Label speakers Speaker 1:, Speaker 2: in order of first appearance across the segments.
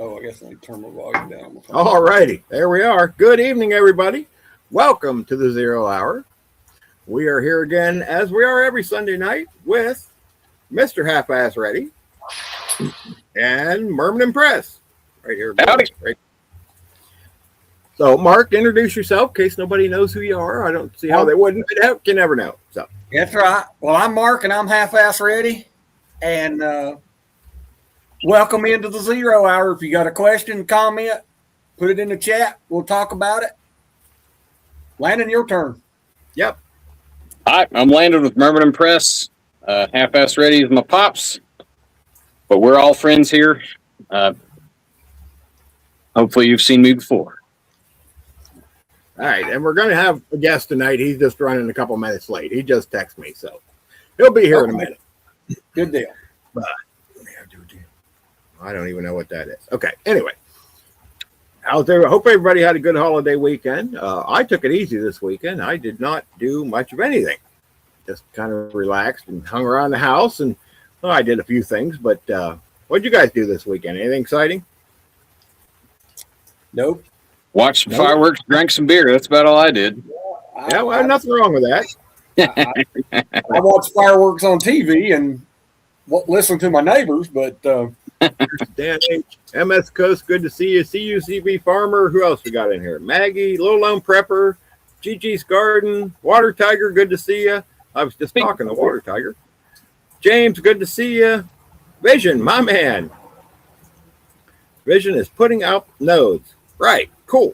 Speaker 1: Oh, I guess I need to turn my volume down.
Speaker 2: All righty, there we are. Good evening, everybody. Welcome to the 0 Hour. We are here again, as we are every Sunday night, with Mr. Half-Ass Ready and Merman and Press. Right here.
Speaker 3: Howdy.
Speaker 2: Right. So, Mark, introduce yourself in case nobody knows who you are. I don't see how they wouldn't. You never know. So
Speaker 1: that's right. Well, I'm Mark, and I'm Half-Ass Ready. And welcome into the 0 Hour. If you got a question, comment, put it in the chat. We'll talk about it. Landon, your turn.
Speaker 2: Yep.
Speaker 3: Hi, I'm Landon with Merman and Press. Half-Ass Ready is my pops, but we're all friends here. Hopefully you've seen me before.
Speaker 2: All right, and we're going to have a guest tonight. He's just running a couple minutes late. He just texted me, so he'll be here in a minute.
Speaker 1: Good deal.
Speaker 2: But I don't even know what that is. Okay, anyway. Out there, I hope everybody had a good holiday weekend. I took it easy this weekend. I did not do much of anything. Just kind of relaxed and hung around the house, and well, I did a few things. But what did you guys do this weekend? Anything exciting?
Speaker 1: Nope.
Speaker 3: Watched some fireworks, drank some beer. That's about all I did.
Speaker 2: Yeah, well, nothing wrong with that.
Speaker 1: I watch fireworks on TV and listen to my neighbors, but
Speaker 2: Dan H, MS Coast, good to see you. CUCB Farmer. Who else we got in here? Maggie, Little Lone Prepper, Gigi's Garden, Water Tiger, good to see you. I was just talking to Water Tiger. James, good to see you. Vision, my man. Vision is putting out nodes. Right, cool.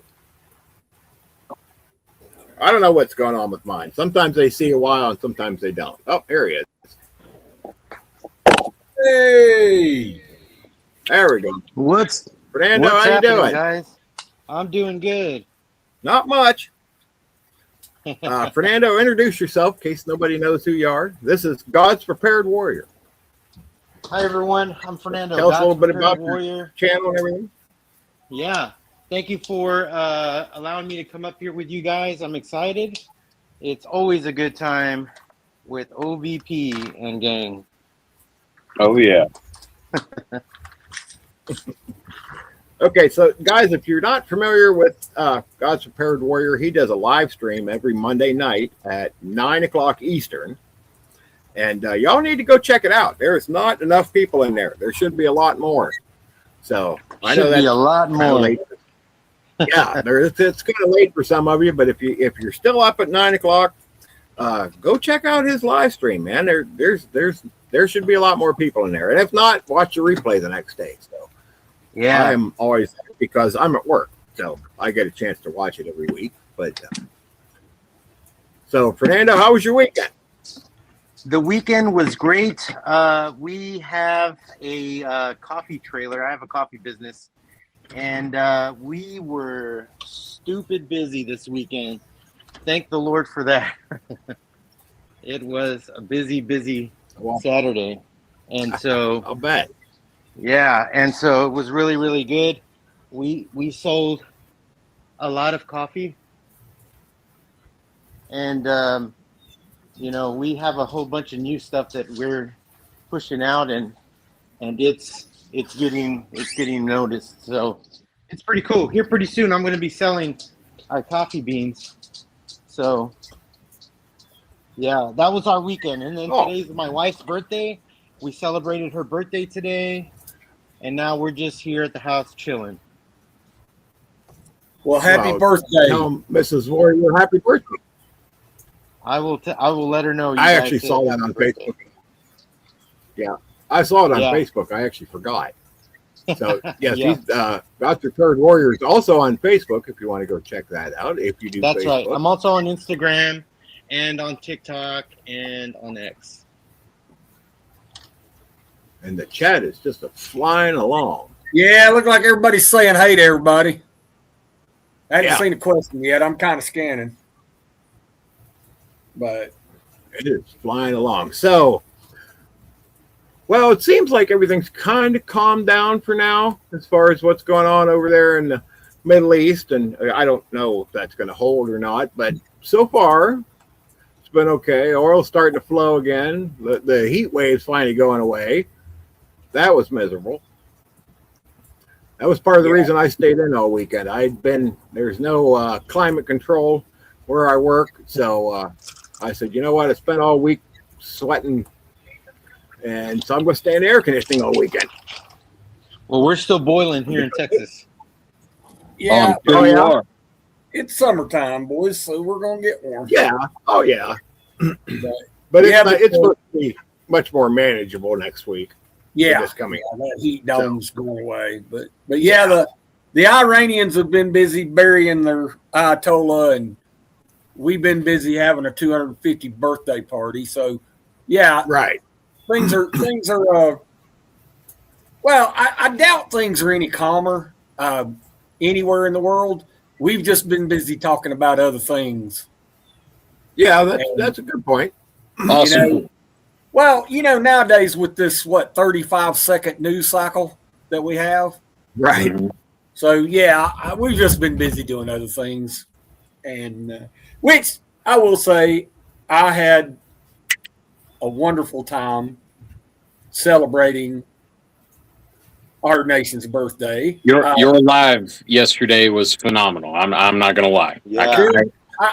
Speaker 2: I don't know what's going on with mine. Sometimes they see a while and sometimes they don't. Oh, here he is.
Speaker 1: hey.
Speaker 2: There we go. Fernando, how you doing?
Speaker 4: Guys? I'm doing good.
Speaker 2: Not much. Fernando, introduce yourself in case nobody knows who you are. This is God's Prepared Warrior.
Speaker 4: Hi, everyone. I'm Fernando.
Speaker 2: Tell us a little bit
Speaker 4: Prepared
Speaker 2: about
Speaker 4: Warrior.
Speaker 2: your channel and everything.
Speaker 4: Yeah. Thank you for allowing me to come up here with you guys. I'm excited. It's always a good time with OVP and gang.
Speaker 3: Oh, yeah.
Speaker 2: Okay, so guys, if you're not familiar with God's Prepared Warrior, he does a live stream every Monday night at 9 o'clock Eastern. And y'all need to go check it out. There's not enough people in there. There should be a lot more. So I know that's
Speaker 4: a lot more.
Speaker 2: Late. Yeah, it's kind of late for some of you, but if you're still up at 9 o'clock, go check out his live stream, man. There should be a lot more people in there. And if not, watch the replay the next day. So
Speaker 4: Yeah.
Speaker 2: I'm always, because I'm at work, so I get a chance to watch it every week. But so Fernando, how was your weekend?
Speaker 4: The weekend was great. We have a coffee trailer. I have a coffee business. And we were stupid busy this weekend. Thank the Lord for that. It was a busy Saturday. And so
Speaker 2: I'll bet.
Speaker 4: Yeah, and so it was really, really good. We sold a lot of coffee. And we have a whole bunch of new stuff that we're pushing out, and it's getting noticed. So it's pretty cool. Here pretty soon I'm going to be selling our coffee beans. So yeah, that was our weekend. And then today's my wife's birthday. We celebrated her birthday today, and now we're just here at the house chilling.
Speaker 1: Well, happy birthday.
Speaker 2: Tell Mrs. Warrior happy birthday.
Speaker 4: I will let her know.
Speaker 2: I actually saw that on Facebook. Yeah, I saw it on Facebook. I actually forgot. So yes,
Speaker 4: Yeah.
Speaker 2: He's God's Prepared Warrior is also on Facebook if you want to go check that out. If you do,
Speaker 4: That's
Speaker 2: Facebook.
Speaker 4: right. I'm also on Instagram and on TikTok and on X.
Speaker 2: And the chat is just flying along.
Speaker 1: Yeah, it looked like everybody's saying hey to everybody. I haven't seen a question yet. I'm kind of scanning. But
Speaker 2: it is flying along. So, well, it seems like everything's kind of calmed down for now as far as what's going on over there in the Middle East. And I don't know if that's going to hold or not, but so far it's been okay. Oil's starting to flow again. The heat wave's finally going away. That was miserable. That was part of the
Speaker 1: Yeah.
Speaker 2: reason I stayed in all weekend. There's no climate control where I work. So I said, you know what? I spent all week sweating. And so I'm going to stay in the air conditioning all weekend.
Speaker 4: Well, we're still boiling here in Texas.
Speaker 1: Yeah,
Speaker 3: Sure you
Speaker 2: yeah.
Speaker 3: are.
Speaker 1: it's summertime, boys, so we're gonna get warm.
Speaker 2: Yeah. Oh, yeah.
Speaker 1: But,
Speaker 2: But
Speaker 1: Yeah,
Speaker 2: it's supposed to be much more manageable next week.
Speaker 1: yeah,
Speaker 2: This coming.
Speaker 1: that heat dome's going away. But yeah, the Iranians have been busy burying their Ayatollah, and we've been busy having a 250th birthday party. So yeah,
Speaker 2: Right.
Speaker 1: things are well, I doubt things are any calmer anywhere in the world. We've just been busy talking about other things.
Speaker 2: Yeah, that's a good point.
Speaker 3: Awesome.
Speaker 1: You know, well, nowadays with this 35-second news cycle that we have,
Speaker 2: Right.
Speaker 1: so yeah, we've just been busy doing other things, and which I will say, I had a wonderful time celebrating our nation's birthday.
Speaker 3: Your live yesterday was phenomenal. I'm not gonna lie.
Speaker 4: Yeah.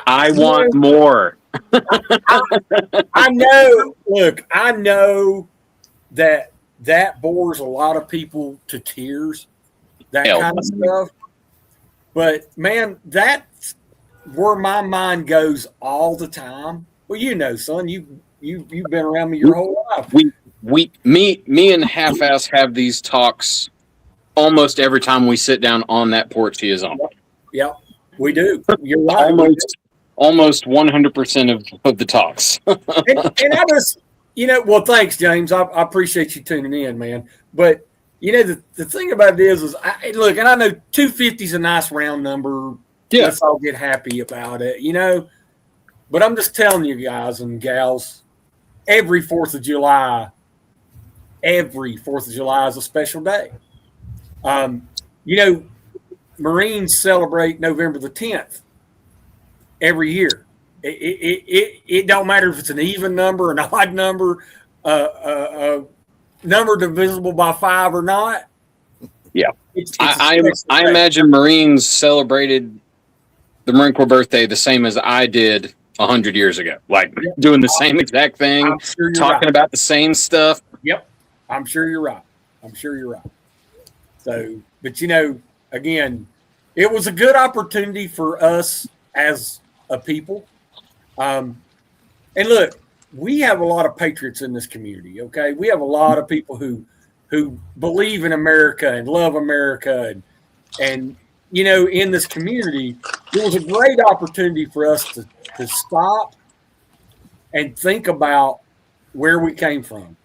Speaker 3: I want more.
Speaker 1: I know. Look, I know that bores a lot of people to tears, that
Speaker 3: Hell,
Speaker 1: kind of stuff. But man, that's where my mind goes all the time. Well, son, you've been around me your whole life.
Speaker 3: Me and Half-Ass have these talks almost every time we sit down on that porch he is on.
Speaker 1: Yeah, we do. You're right.
Speaker 3: Almost 100% of the talks.
Speaker 1: and I just, well, thanks, James. I appreciate you tuning in, man. But the thing about it is look, and I know 250 is a nice round number.
Speaker 3: Yeah.
Speaker 1: Let's all get happy about it, But I'm just telling you guys and gals, every 4th of July is a special day. Marines celebrate November the 10th every year. It don't matter if it's an even number, an odd number, a number divisible by 5 or not.
Speaker 3: Yeah. I
Speaker 1: day.
Speaker 3: imagine Marines celebrated the Marine Corps birthday the same as I did 100 years ago, like doing the same exact thing,
Speaker 1: I'm sure you're
Speaker 3: talking about the same stuff.
Speaker 1: Yep. I'm sure you're right. So, but again, it was a good opportunity for us as a people. And look, we have a lot of patriots in this community. Okay. We have a lot of people who believe in America and love America and in this community, it was a great opportunity for us to stop and think about where we came from.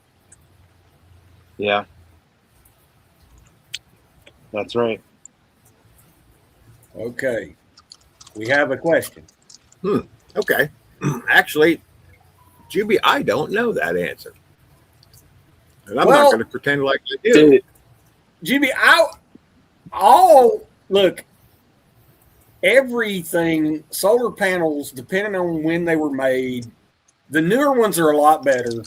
Speaker 4: Yeah. That's right.
Speaker 1: Okay. We have a question.
Speaker 2: Okay. Actually, Juby, I don't know that answer. And I'm not going to pretend like I do.
Speaker 1: Jimmy, look, everything, solar panels, depending on when they were made, the newer ones are a lot better.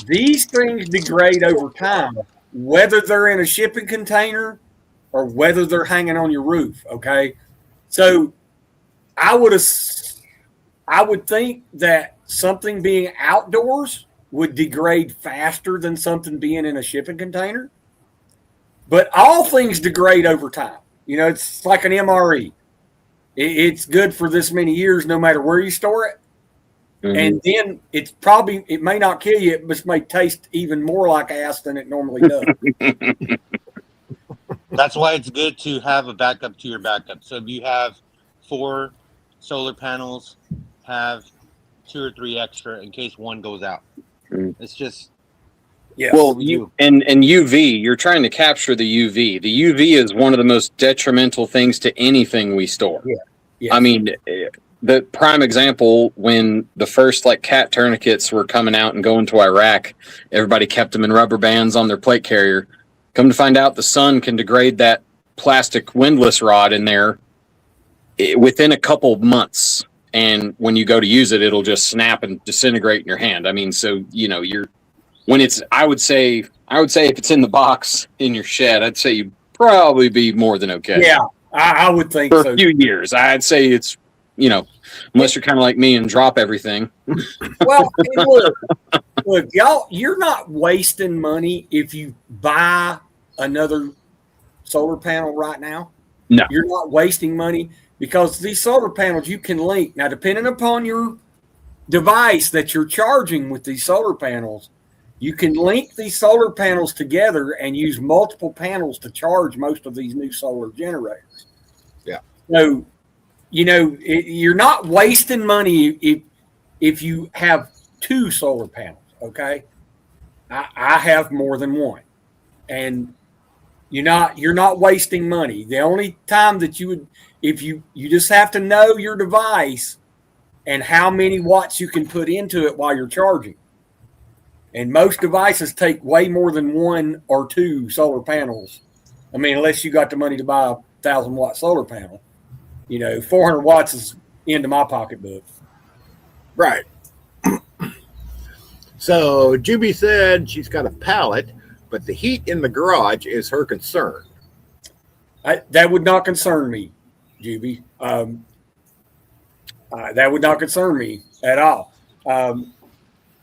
Speaker 1: These things degrade over time, whether they're in a shipping container or whether they're hanging on your roof. Okay. So I would think that something being outdoors would degrade faster than something being in a shipping container. But all things degrade over time. It's like an MRE. It's good for this many years, no matter where you store it. Mm-hmm. And then it may not kill you, but it may taste even more like ass than it normally does.
Speaker 4: That's why it's good to have a backup to your backup. So if you have 4 solar panels, have 2 or 3 extra in case one goes out. It's just
Speaker 1: yes.
Speaker 3: Well, and UV, you're trying to capture the UV. The UV is one of the most detrimental things to anything we store.
Speaker 1: Yeah. Yes.
Speaker 3: I mean, the prime example, when the first cat tourniquets were coming out and going to Iraq, everybody kept them in rubber bands on their plate carrier. Come to find out, the sun can degrade that plastic windlass rod in there within a couple months. And when you go to use it, it'll just snap and disintegrate in your hand. I mean, so, I would say if it's in the box in your shed, I'd say you probably be more than okay.
Speaker 1: Yeah, I would think
Speaker 3: For
Speaker 1: so.
Speaker 3: a few years. I'd say it's, unless you're kind of like me and drop everything.
Speaker 1: Well, and look, y'all, you're not wasting money if you buy another solar panel right now.
Speaker 3: No.
Speaker 1: You're not wasting money because these solar panels you can link. Now, depending upon your device that you're charging with these solar panels, you can link these solar panels together and use multiple panels to charge most of these new solar generators.
Speaker 2: Yeah.
Speaker 1: So, you're not wasting money if you have two solar panels. Okay. I have more than one, and you're not wasting money. The only time that you would, if you just have to know your device and how many watts you can put into it while you're charging. And most devices take way more than one or two solar panels. I mean, unless you got the money to buy a 1,000-watt solar panel, 400 watts is into my pocketbook.
Speaker 2: Right. So Juby said she's got a pallet, but the heat in the garage is her concern.
Speaker 1: That would not concern me, Juby. That would not concern me at all.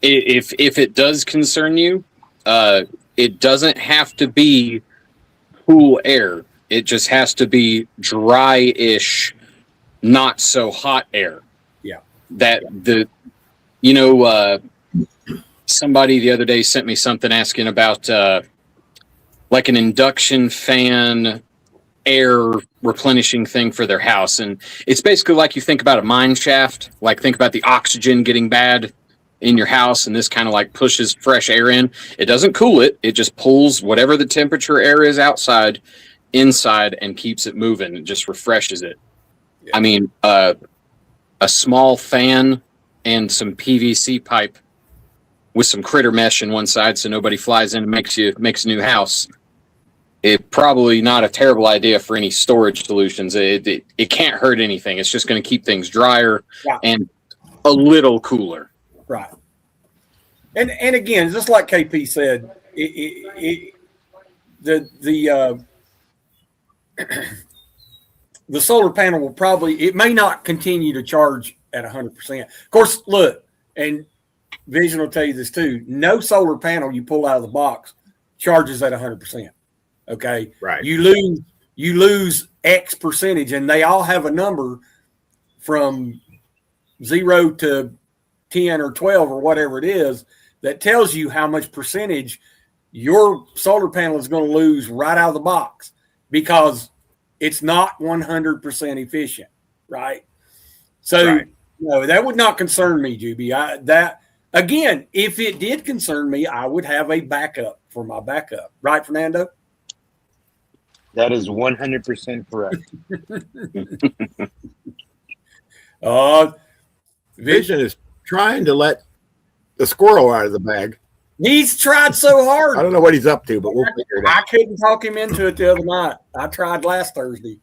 Speaker 3: If it does concern you, it doesn't have to be cool air. It just has to be dry-ish, not so hot air.
Speaker 1: Yeah.
Speaker 3: Somebody the other day sent me something asking about like an induction fan air replenishing thing for their house. And it's basically like you think about a mine shaft, like think about the oxygen getting bad in your house, and this kind of like pushes fresh air in. It doesn't cool it. It just pulls whatever the temperature air is outside inside and keeps it moving. It just refreshes it. Yeah. I mean, a small fan and some PVC pipe with some critter mesh in one side so nobody flies in and makes a new house. It's probably not a terrible idea for any storage solutions. It can't hurt anything. It's just going to keep things drier and a little cooler.
Speaker 1: Right. And again, just like KP said, the solar panel will it may not continue to charge at 100%. Of course, look, and Vision will tell you this too. No solar panel you pull out of the box charges at 100%. Okay.
Speaker 2: Right.
Speaker 1: You lose X percentage, and they all have a number from 0 to 10 or 12 or whatever it is that tells you how much percentage your solar panel is going to lose right out of the box because it's not 100% efficient. Right. So, that would not concern me, Juby. Again, if it did concern me, I would have a backup for my backup. Right, Fernando?
Speaker 4: That is 100% correct.
Speaker 2: Vision is trying to let the squirrel out of the bag.
Speaker 1: He's tried so hard.
Speaker 2: I don't know what he's up to, but we'll figure it out.
Speaker 1: I couldn't talk him into it the other night. I tried last Thursday,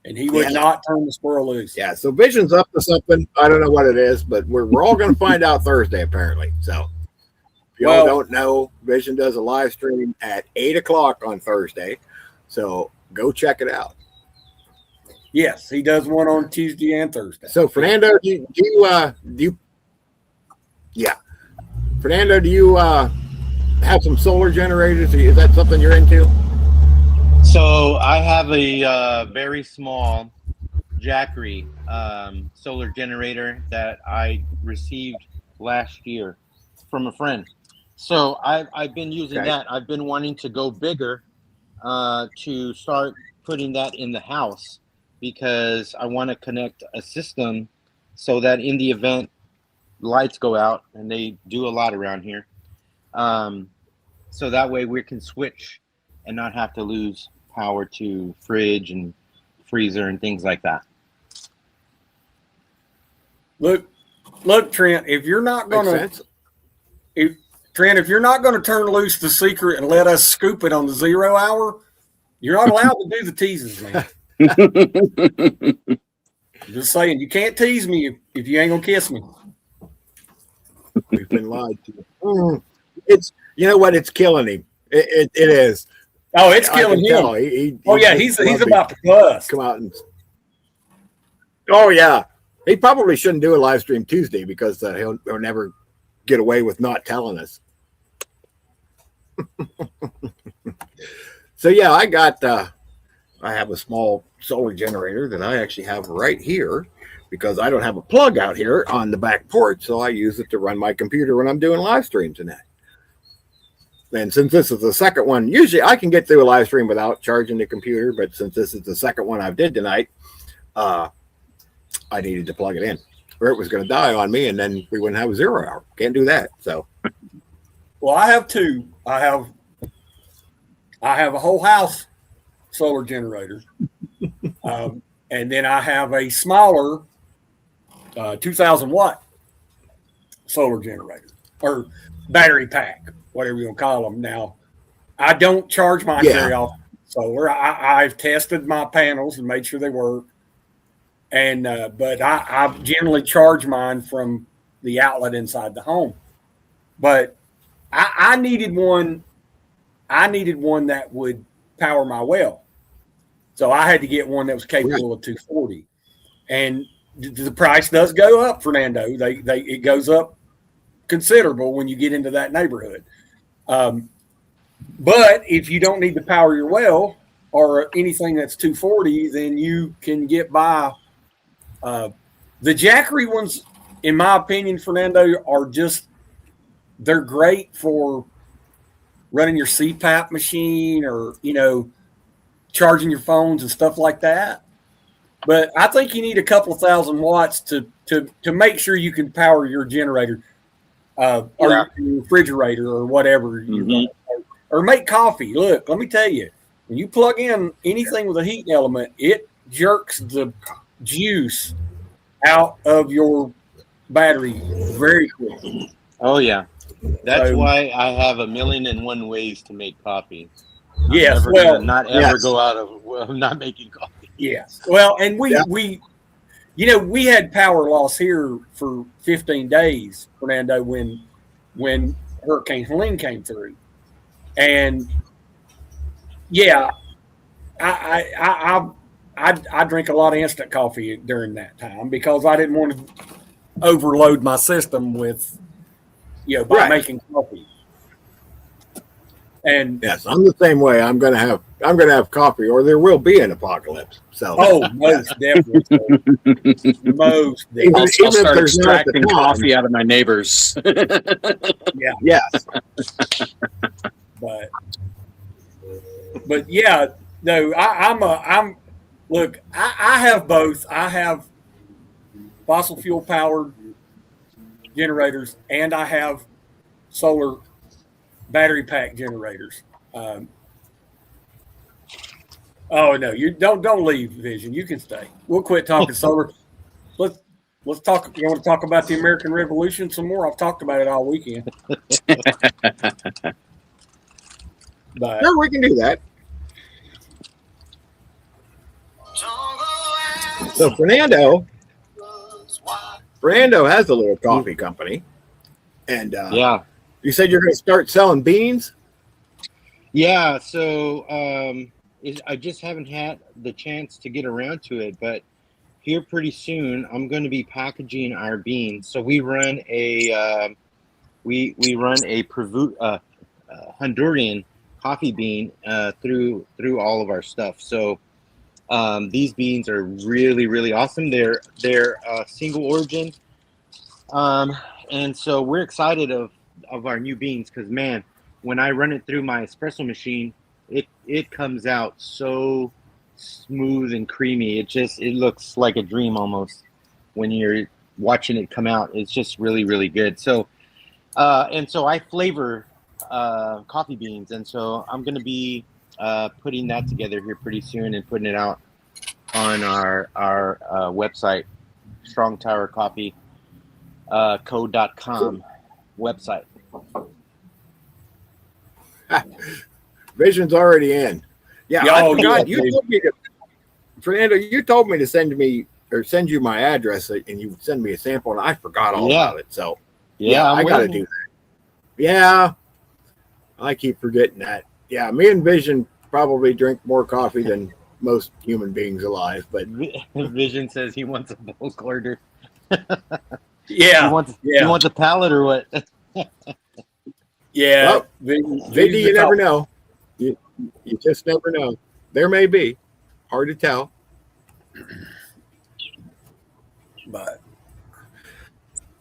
Speaker 1: and he would not turn the squirrel loose.
Speaker 2: Yeah, so Vision's up to something. I don't know what it is, but we're all going to find out Thursday, apparently. So if y'all don't know, Vision does a live stream at 8 o'clock on Thursday. So go check it out.
Speaker 1: Yes, he does one on Tuesday and Thursday.
Speaker 2: So Fernando, Fernando, do you have some solar generators? Is that something you're into?
Speaker 4: So I have a very small Jackery solar generator that I received last year from a friend. So I've been using that. I've been wanting to go bigger to start putting that in the house because I want to connect a system so that in the event lights go out, and they do a lot around here, so that way we can switch and not have to lose power to fridge and freezer and things like that.
Speaker 1: Look, Trent, if you're not going to, if you're not going to turn loose the secret and let us scoop it on the 0 hour, you're not allowed to do the teases, man. Just saying, you can't tease me if you ain't gonna kiss me.
Speaker 2: We've been lied to. It's, you know what? It's killing him. It is.
Speaker 1: Oh, it's
Speaker 2: I
Speaker 1: killing
Speaker 2: can
Speaker 1: him.
Speaker 2: tell. He
Speaker 1: Yeah,
Speaker 2: just
Speaker 1: he's
Speaker 2: loved to
Speaker 1: about to bust.
Speaker 2: come out and. Oh yeah, he probably shouldn't do a live stream Tuesday because he'll never get away with not telling us. So yeah, I have a small solar generator that I actually have right here because I don't have a plug out here on the back porch, so I use it to run my computer when I'm doing live streams and that. And since this is the second one, usually I can get through a live stream without charging the computer, but since this is the second one I've did tonight, I needed to plug it in, or it was going to die on me, and then we wouldn't have a 0 hour. Can't do that. So,
Speaker 1: Well, I have two. I have a whole house solar generator, and then I have a smaller 2,000 watt solar generator or battery pack, whatever you want to call them. Now, I don't charge mine very often, so I've tested my panels and made sure they work. And but I generally charge mine from the outlet inside the home. But I needed one. I needed one that would power my well, so I had to get one that was capable of 240. And the price does go up, Fernando. It goes up considerable when you get into that neighborhood. But if you don't need to power your well or anything that's 240, then you can get by. The Jackery ones, in my opinion, Fernando, they're great for running your CPAP machine or, charging your phones and stuff like that. But I think you need a couple of thousand watts to make sure you can power your generator or your refrigerator or whatever you want. Or make coffee. Look, let me tell you, when you plug in anything with a heat element, it jerks the juice out of your battery very quickly.
Speaker 4: Oh yeah, that's why I have 1,000,001 ways to make coffee.
Speaker 1: Yes,
Speaker 4: not ever go out of not making coffee.
Speaker 1: Yes, well, and we had power loss here for 15 days, Fernando, when Hurricane Helene came through, and I drink a lot of instant coffee during that time because I didn't want to overload my system with, by making coffee. And
Speaker 2: yes, I'm the same way. I'm gonna have coffee, or there will be an apocalypse. So
Speaker 1: most definitely, most definitely.
Speaker 3: I'll start extracting coffee out of my neighbors.
Speaker 2: Yes,
Speaker 1: but yeah, no, look, I have both. I have fossil fuel powered generators, and I have solar battery pack generators. Oh no, you don't leave, Vision. You can stay. We'll quit talking solar. Let's talk. You want to talk about the American Revolution some more? I've talked about it all weekend. But
Speaker 2: no, we can do that. So Fernando has a little coffee company, and you said you're going to start selling beans.
Speaker 4: Yeah, so I just haven't had the chance to get around to it, but here pretty soon I'm going to be packaging our beans. So we run a Honduran coffee bean through all of our stuff. So these beans are really, really awesome. They're single origin, and so we're excited of our new beans because, man, when I run it through my espresso machine, it comes out so smooth and creamy. It looks like a dream almost when you're watching it come out. It's just really, really good. So and so I flavor coffee beans, and so I'm going to be putting that together here pretty soon and putting it out on our website, strongtowercoffee.co.com website.
Speaker 2: Vision's already in. Yeah, I forgot. You told me Fernando, you told me to send you my address and you would send me a sample, and I forgot all about it. So I got to do that. Yeah, I keep forgetting that. Yeah, me and Vision probably drink more coffee than most human beings alive. But
Speaker 4: Vision says he wants a bulk order.
Speaker 1: Yeah,
Speaker 4: You want the pallet or what?
Speaker 1: yeah.
Speaker 2: well, Vinny, you never know. You just never know. There may be. Hard to tell.
Speaker 1: But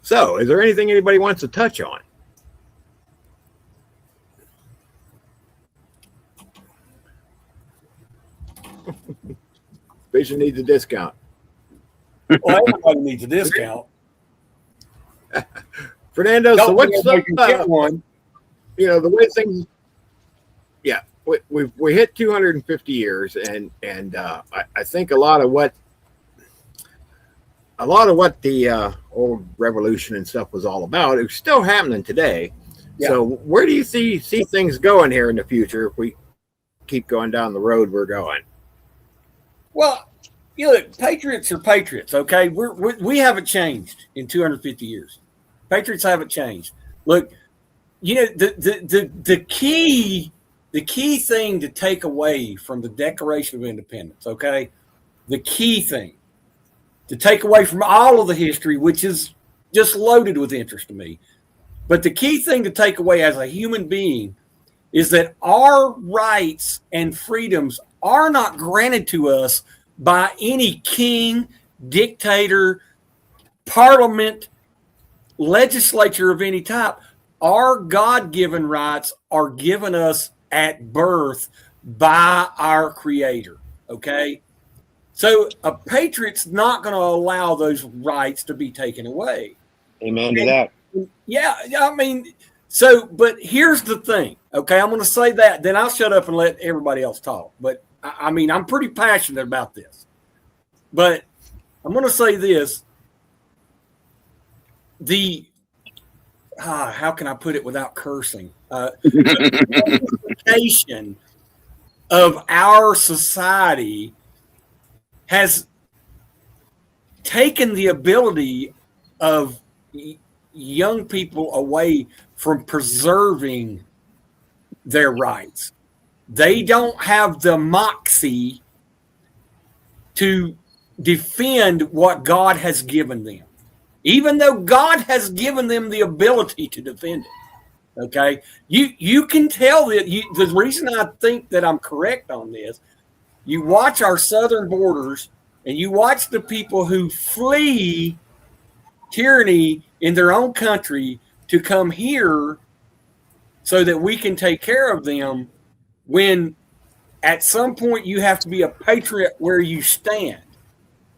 Speaker 2: So, is there anything anybody wants to touch on? Vision needs a discount.
Speaker 1: well, everybody needs a discount.
Speaker 2: Fernando, so
Speaker 1: Don't
Speaker 2: what's
Speaker 1: think everybody can get one.
Speaker 2: the way things? Yeah, we hit 250 years, and I think a lot of what the old revolution and stuff was all about is still happening today.
Speaker 1: Yeah.
Speaker 2: So where do you see things going here in the future if we keep going down the road we're going?
Speaker 1: Well, look, patriots are patriots. Okay, we haven't changed in 250 years. Patriots haven't changed. Look, the key thing to take away from the Declaration of Independence. Okay, the key thing to take away from all of the history, which is just loaded with interest to me, but the key thing to take away as a human being is that our rights and freedoms are not granted to us by any king, dictator, parliament, legislature of any type. Our God-given rights are given us at birth by our Creator, okay? So a patriot's not going to allow those rights to be taken away.
Speaker 4: Amen to that.
Speaker 1: Yeah, I mean, but here's the thing, okay? I'm going to say that, then I'll shut up and let everybody else talk. But, I mean, I'm pretty passionate about this. But I'm going to say this. How can I put it without cursing? The education of our society has taken the ability of young people away from preserving their rights. They don't have the moxie to defend what God has given them, even though God has given them the ability to defend it. Okay, you can tell that the reason I think that I'm correct on this. You watch our southern borders, and you watch the people who flee tyranny in their own country to come here so that we can take care of them, when at some point you have to be a patriot where you stand.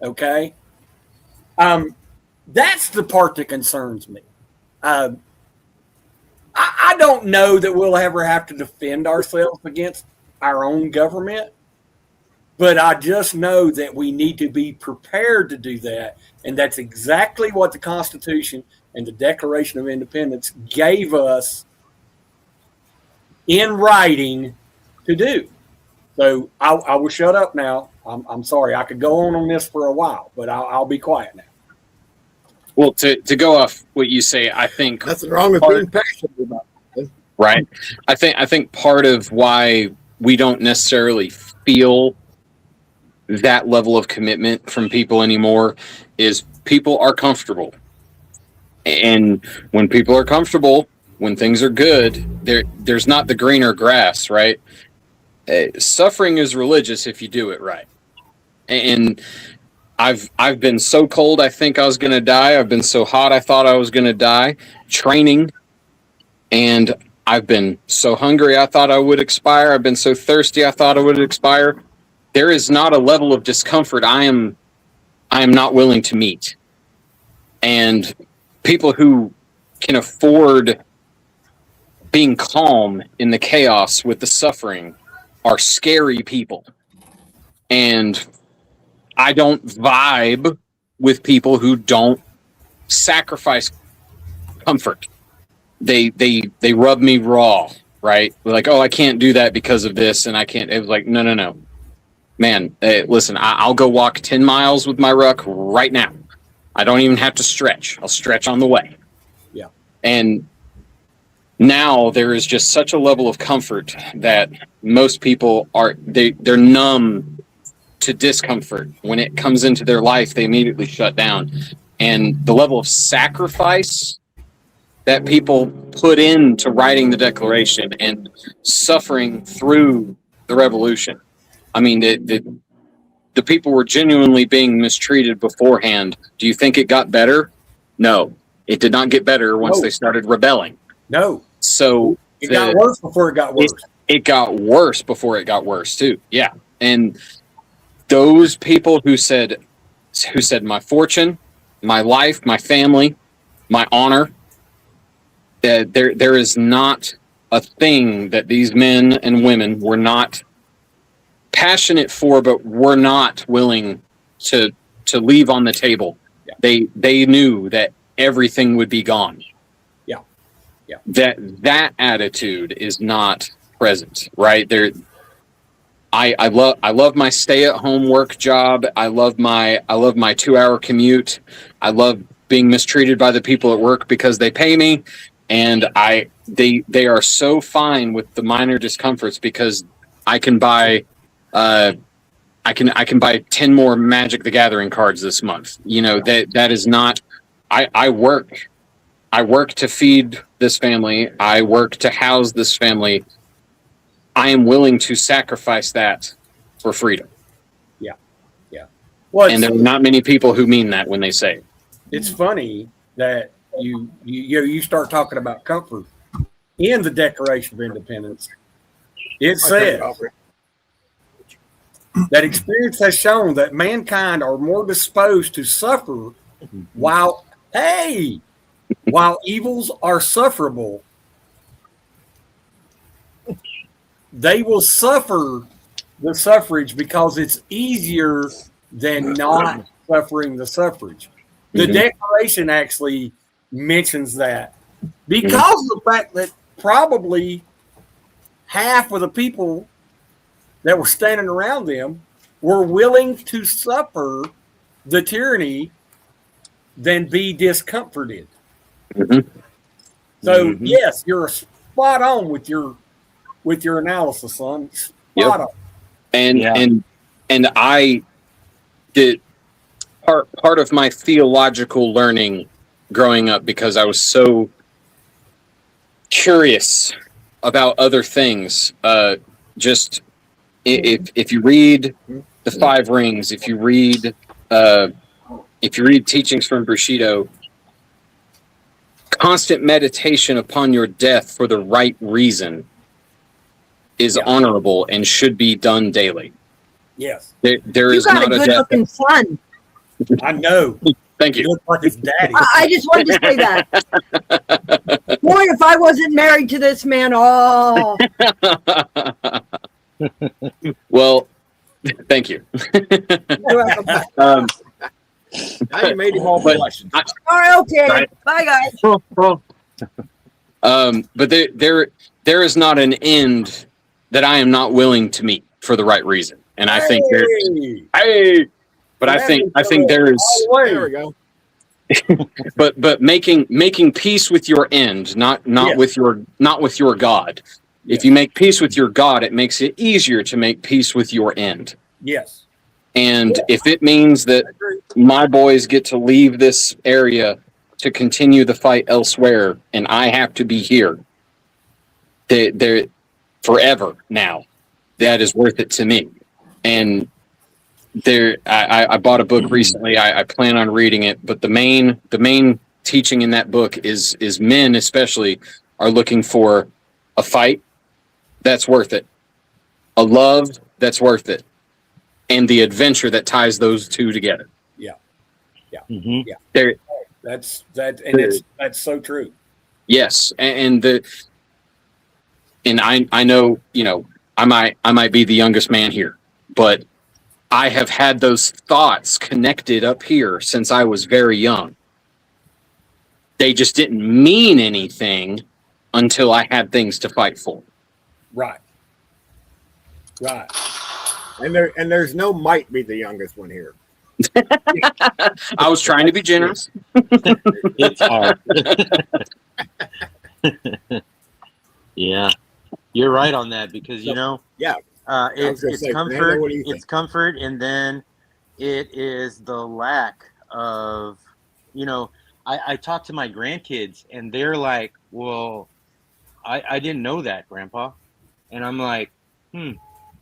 Speaker 1: Okay? That's the part that concerns me. I don't know that we'll ever have to defend ourselves against our own government, but I just know that we need to be prepared to do that, and that's exactly what the Constitution and the Declaration of Independence gave us in writing to do. So I will shut up now. I'm sorry. I could go on this for a while, but I'll be quiet now.
Speaker 3: Well, to go off what you say, I think
Speaker 2: Nothing wrong with being passionate about it.
Speaker 3: Right. I think part of why we don't necessarily feel that level of commitment from people anymore is people are comfortable. And when people are comfortable, when things are good, there's not the greener grass, right? Suffering is religious if you do it right. And I've been so cold I think I was going to die. I've been so hot I thought I was going to die training. And I've been so hungry I thought I would expire. I've been so thirsty I thought I would expire. There is not a level of discomfort I am not willing to meet. And people who can afford being calm in the chaos with the suffering are scary people. And I don't vibe with people who don't sacrifice comfort. They rub me raw, right? Like, oh, I can't do that because of this, and I can't. It was like, no. Man, listen, I'll go walk 10 miles with my ruck right now. I don't even have to stretch. I'll stretch on the way.
Speaker 1: Yeah.
Speaker 3: And now there is just such a level of comfort that most people they're numb to discomfort. When it comes into their life, they immediately shut down. And the level of sacrifice that people put into writing the Declaration and suffering through the revolution. I mean, the people were genuinely being mistreated beforehand. Do you think it got better? No, it did not get better once they started rebelling.
Speaker 1: No.
Speaker 3: So
Speaker 1: it got worse before it got worse.
Speaker 3: It got worse before it got worse too. Yeah. And those people who said my fortune, my life, my family, my honor, there is not a thing that these men and women were not passionate for, but were not willing to leave on the table. Yeah. They knew that everything would be gone.
Speaker 1: Yeah. Yeah.
Speaker 3: That attitude is not present, right? I love my stay-at-home work job. I love my 2-hour commute. I love being mistreated by the people at work because they pay me, and they are so fine with the minor discomforts because I can buy I can buy 10 more Magic the Gathering cards this month. You know, that is not. I work to feed this family. I work to house this family. I am willing to sacrifice that for freedom. Yeah. Yeah. Well, and there are not many people who mean that when they say it.
Speaker 1: It's funny that you start talking about comfort in the Declaration of Independence. It says that experience has shown that mankind are more disposed to suffer while evils are sufferable. They will suffer the suffrage because it's easier than not suffering the suffrage. The Declaration actually mentions that because of the fact that probably half of the people that were standing around them were willing to suffer the tyranny than be discomforted. So yes, you're spot on with your analysis, son. Spot on.
Speaker 3: And I did part of my theological learning growing up because I was so curious about other things. Just if you read the Five Rings, if you read Teachings from Bushido, constant meditation upon your death for the right reason is honorable and should be done daily.
Speaker 1: Yes.
Speaker 3: There is not a
Speaker 5: good looking son.
Speaker 1: I know.
Speaker 3: Thank you.
Speaker 1: You look like his daddy.
Speaker 5: I just wanted to say that. Boy, if I wasn't married to this man, oh.
Speaker 3: Well, thank you.
Speaker 2: Now you made him all blush.
Speaker 5: All right, okay. Right. Bye,
Speaker 3: guys. But there is not an end that I am not willing to meet for the right reason, and I think I think there is.
Speaker 2: There we go.
Speaker 3: but making peace with your end, not with your God. If you make peace with your God, it makes it easier to make peace with your end.
Speaker 1: Yes.
Speaker 3: And if it means that my boys get to leave this area to continue the fight elsewhere, and I have to be here, they're forever now, that is worth it to me. And I bought a book recently. I plan on reading it, but the main teaching in that book is men especially are looking for a fight that's worth it, a love that's worth it, and the adventure that ties those two together.
Speaker 1: Yeah.
Speaker 3: Yeah.
Speaker 1: That's so true.
Speaker 3: Yes, and I know, you know, I might be the youngest man here, but I have had those thoughts connected up here since I was very young. They just didn't mean anything until I had things to fight for.
Speaker 1: Right.
Speaker 2: And there's no might be the youngest one here.
Speaker 3: I was trying to be generous.
Speaker 4: It's hard. Yeah, you're right on that because you know,
Speaker 2: Yeah.
Speaker 4: it's
Speaker 2: say,
Speaker 4: comfort,
Speaker 2: Fernando, what do you
Speaker 4: it's
Speaker 2: think?
Speaker 4: comfort, and then it is the lack of, you know, I talk to my grandkids and they're like, well, I didn't know that, Grandpa, and I'm like,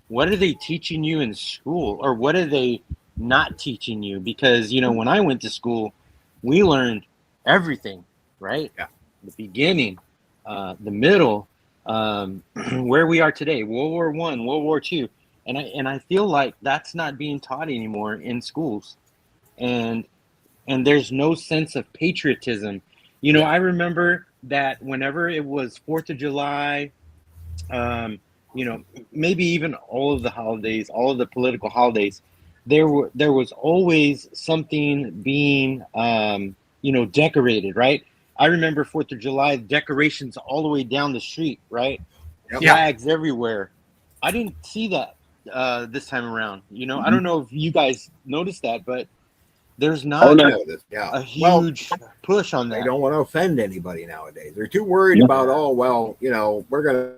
Speaker 4: what are they teaching you in school, or what are they not teaching you? Because you know, when I went to school, we learned everything, right?
Speaker 2: Yeah.
Speaker 4: The beginning, the middle, where we are today, World War I, World War II, and I feel like that's not being taught anymore in schools, and there's no sense of patriotism. You know,
Speaker 2: Yeah.
Speaker 4: I remember that whenever it was 4th of July, um, you know, maybe even all of the holidays, all of the political holidays, there was always something being you know, decorated, right? I remember 4th of July decorations all the way down the street, right?
Speaker 2: Yep.
Speaker 1: Yeah.
Speaker 4: Flags everywhere. I didn't see that this time around. You know, I don't know if you guys noticed that, but there's
Speaker 3: Oh
Speaker 4: not
Speaker 3: no.
Speaker 2: Yeah.
Speaker 4: a
Speaker 2: Well,
Speaker 4: huge push on
Speaker 2: they
Speaker 4: that.
Speaker 2: don't want to offend anybody nowadays. They're too worried
Speaker 3: Yeah.
Speaker 2: about, oh, well, you know, we're going to.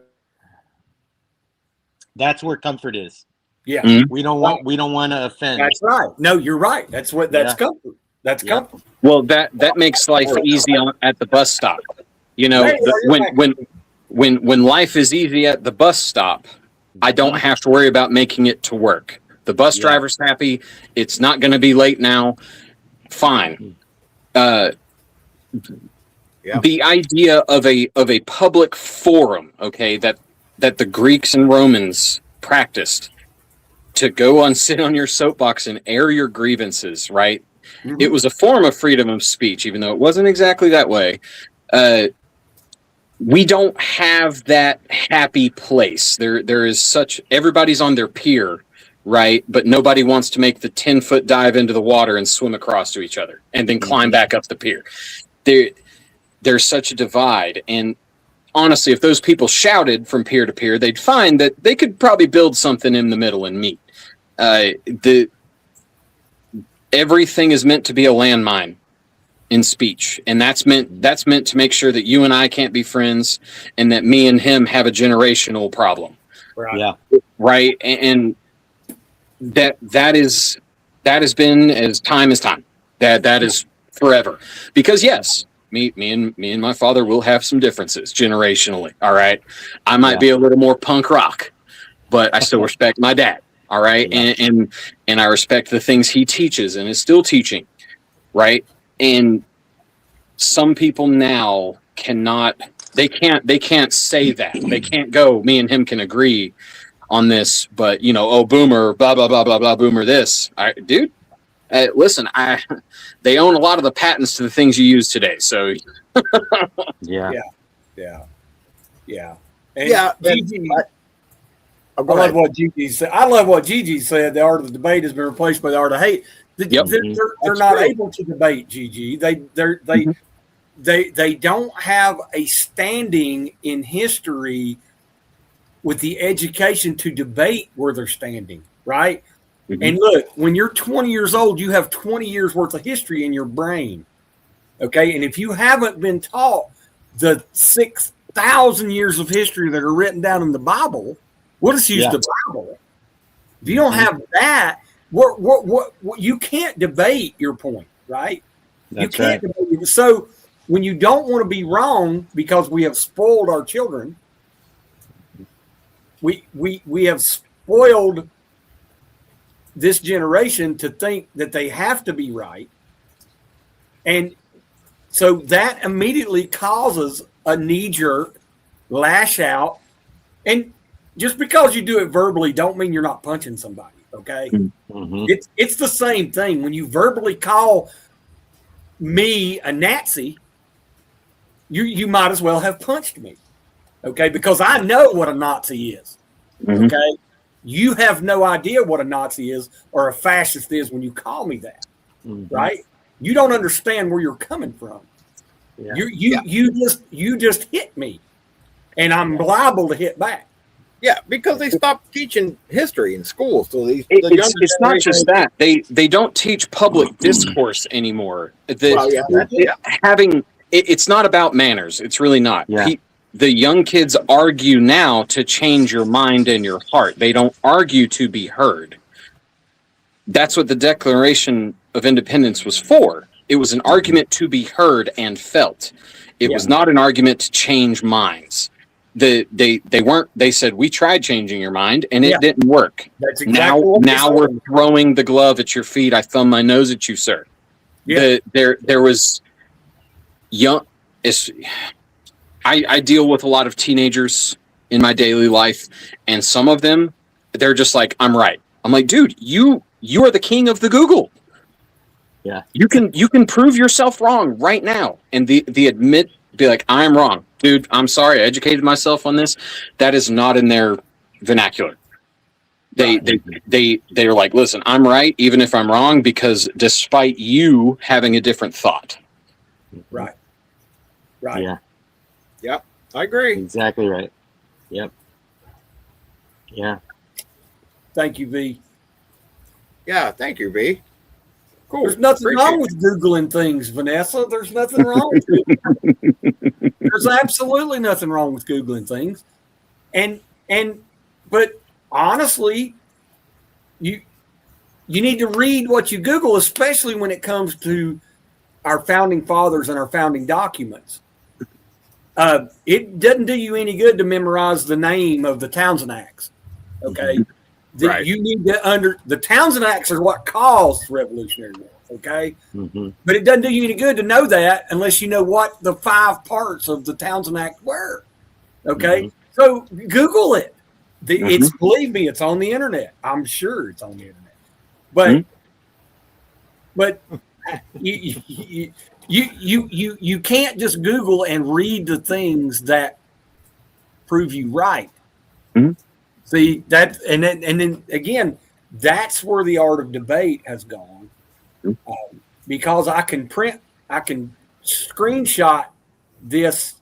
Speaker 4: That's where comfort is.
Speaker 1: Yeah.
Speaker 3: Mhm.
Speaker 4: We don't want to offend.
Speaker 1: That's right. No, you're right. That's
Speaker 4: Yeah.
Speaker 1: comfort. That's
Speaker 4: Yeah.
Speaker 1: comfort.
Speaker 3: Well, that makes life easy at the bus stop. You know,
Speaker 1: Hey, you're back.
Speaker 3: when life is easy at the bus stop, I don't have to worry about making it to work. The bus
Speaker 4: Yeah.
Speaker 3: driver's happy. It's not going to be late now. Fine.
Speaker 2: Yeah.
Speaker 3: The idea of a public forum, okay, that the Greeks and Romans practiced, to go on, sit on your soapbox and air your grievances, right?
Speaker 1: Mhm.
Speaker 3: It was a form of freedom of speech, even though it wasn't exactly that way. We don't have that happy place. There is such, everybody's on their pier, right? But nobody wants to make the 10-foot dive into the water and swim across to each other and then climb back up the pier. There's such a divide. And honestly, if those people shouted from pier to pier, they'd find that they could probably build something in the middle and meet. Everything is meant to be a landmine in speech, and that's meant to make sure that you and I can't be friends, and that me and him have a generational problem.
Speaker 1: Right.
Speaker 4: Yeah.
Speaker 3: Right. And that has been as time is time. That is forever. Because yes, me and my father will have some differences generationally. All right. I might be a little more punk rock, but I still respect my dad. All right.
Speaker 4: Yeah.
Speaker 3: And I respect the things he teaches and is still teaching. Right. And some people now they can't say that. They can't go, me and him can agree on this, but you know, oh, boomer, blah, blah, blah, blah, blah, boomer this. Dude, listen, they own a lot of the patents to the things you use today. So
Speaker 4: Yeah.
Speaker 1: Yeah. Gigi, I love what Gigi said. Gigi said. The art of the debate has been replaced by the art of hate.
Speaker 3: Yep.
Speaker 1: They're not able to debate, Gigi. They don't have a standing in history with the education to debate where they're standing, right? Mm-hmm. And look, when you're 20 years old, you have 20 years worth of history in your brain, okay? And if you haven't been taught the 6,000 years of history that are written down in the Bible, we'll just use the Bible. If you don't have that, what you can't debate your point, right?
Speaker 4: That's
Speaker 1: you can't debate. So when you don't want to be wrong because we have spoiled our children, we have spoiled this generation to think that they have to be right. And so that immediately causes a knee-jerk lash out. And just because you do it verbally don't mean you're not punching somebody, okay?
Speaker 4: Mm-hmm.
Speaker 1: It's the same thing. When you verbally call me a Nazi, you might as well have punched me, okay? Because I know what a Nazi is, okay? You have no idea what a Nazi is or a fascist is when you call me that, right? You don't understand where you're coming from. Yeah. You just hit me, and I'm liable to hit back.
Speaker 2: Yeah, because they stopped teaching history in school. So
Speaker 3: it's not just that. They don't teach public discourse anymore. It's not about manners. It's really not.
Speaker 4: Yeah.
Speaker 3: the young kids argue now to change your mind and your heart. They don't argue to be heard. That's what the Declaration of Independence was for. It was an argument to be heard and felt. It was not an argument to change minds. They weren't. They said, we tried changing your mind and it didn't work.
Speaker 1: That's exactly what
Speaker 3: now we're throwing the glove at your feet. I thumb my nose at you, sir. Yeah. There was young. I deal with a lot of teenagers in my daily life, and some of them, they're just like, I'm right. I'm like, dude, you are the king of the Google.
Speaker 4: Yeah.
Speaker 3: You can prove yourself wrong right now. And be like, I'm wrong. Dude, I'm sorry, I educated myself on this. That is not in their vernacular. They're like, listen, I'm right, even if I'm wrong, because despite you having a different thought.
Speaker 1: Right.
Speaker 4: Yeah.
Speaker 2: Yep. I agree.
Speaker 4: Exactly right. Yep. Yeah.
Speaker 1: Thank you, V.
Speaker 2: Yeah. Thank you, B. Cool.
Speaker 1: There's nothing
Speaker 2: Appreciate
Speaker 1: wrong with Googling things, Vanessa. There's nothing wrong with it. There's absolutely nothing wrong with Googling things. But honestly, you need to read what you Google, especially when it comes to our founding fathers and our founding documents. It doesn't do you any good to memorize the name of the Townsend Acts. Okay.
Speaker 2: Right.
Speaker 1: You need to the Townsend Acts are what caused Revolutionary War. Okay.
Speaker 4: Mm-hmm.
Speaker 1: But it doesn't do you any good to know that unless you know what the 5 parts of the Townsend Act were. Okay.
Speaker 4: Mm-hmm.
Speaker 1: So Google it. It's, believe me, it's on the internet. I'm sure it's on the internet. But you can't just Google and read the things that prove you right.
Speaker 3: Mm-hmm.
Speaker 1: See that, and then again, that's where the art of debate has gone, because I can screenshot this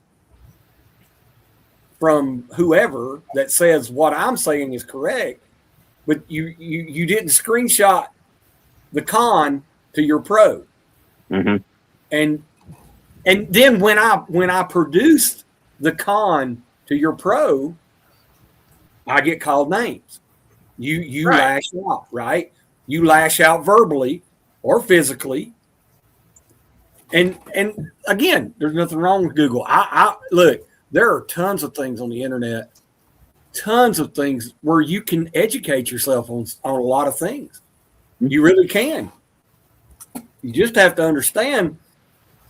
Speaker 1: from whoever that says what I'm saying is correct, but you didn't screenshot the con to your pro.
Speaker 3: Mm-hmm.
Speaker 1: And then when I produced the con to your pro, I get called names. You
Speaker 2: Right.
Speaker 1: lash out, right? You lash out verbally or physically. And again, there's nothing wrong with Google. I look, there are tons of things on the internet, tons of things where you can educate yourself on a lot of things. You really can. You just have to understand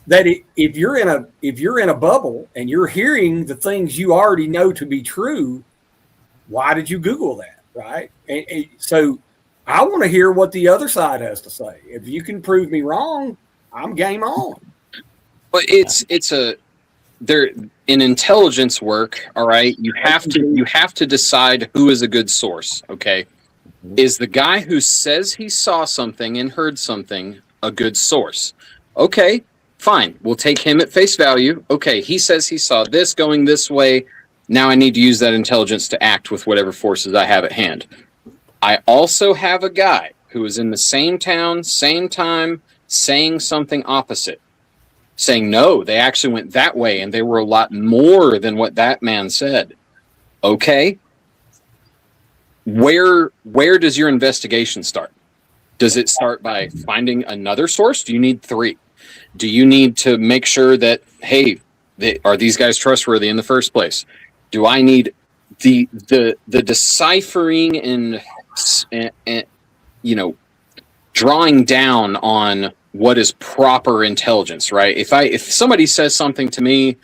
Speaker 1: that if you're in a bubble and you're hearing the things you already know to be true, why did you Google that, right? And so I want to hear what the other side has to say. If you can prove me wrong, I'm game on.
Speaker 3: But there in intelligence work, all right, you have to decide who is a good source, okay? Is the guy who says he saw something and heard something a good source? Okay, fine. We'll take him at face value. Okay, he says he saw this going this way. Now I need to use that intelligence to act with whatever forces I have at hand. I also have a guy who is in the same town, same time, saying something opposite. Saying, no, they actually went that way and they were a lot more than what that man said. Okay. Where does your investigation start? Does it start by finding another source? Do you need 3? Do you need to make sure that, hey, are these guys trustworthy in the first place? Do I need the deciphering and drawing down on what is proper intelligence, right? If somebody says something to me,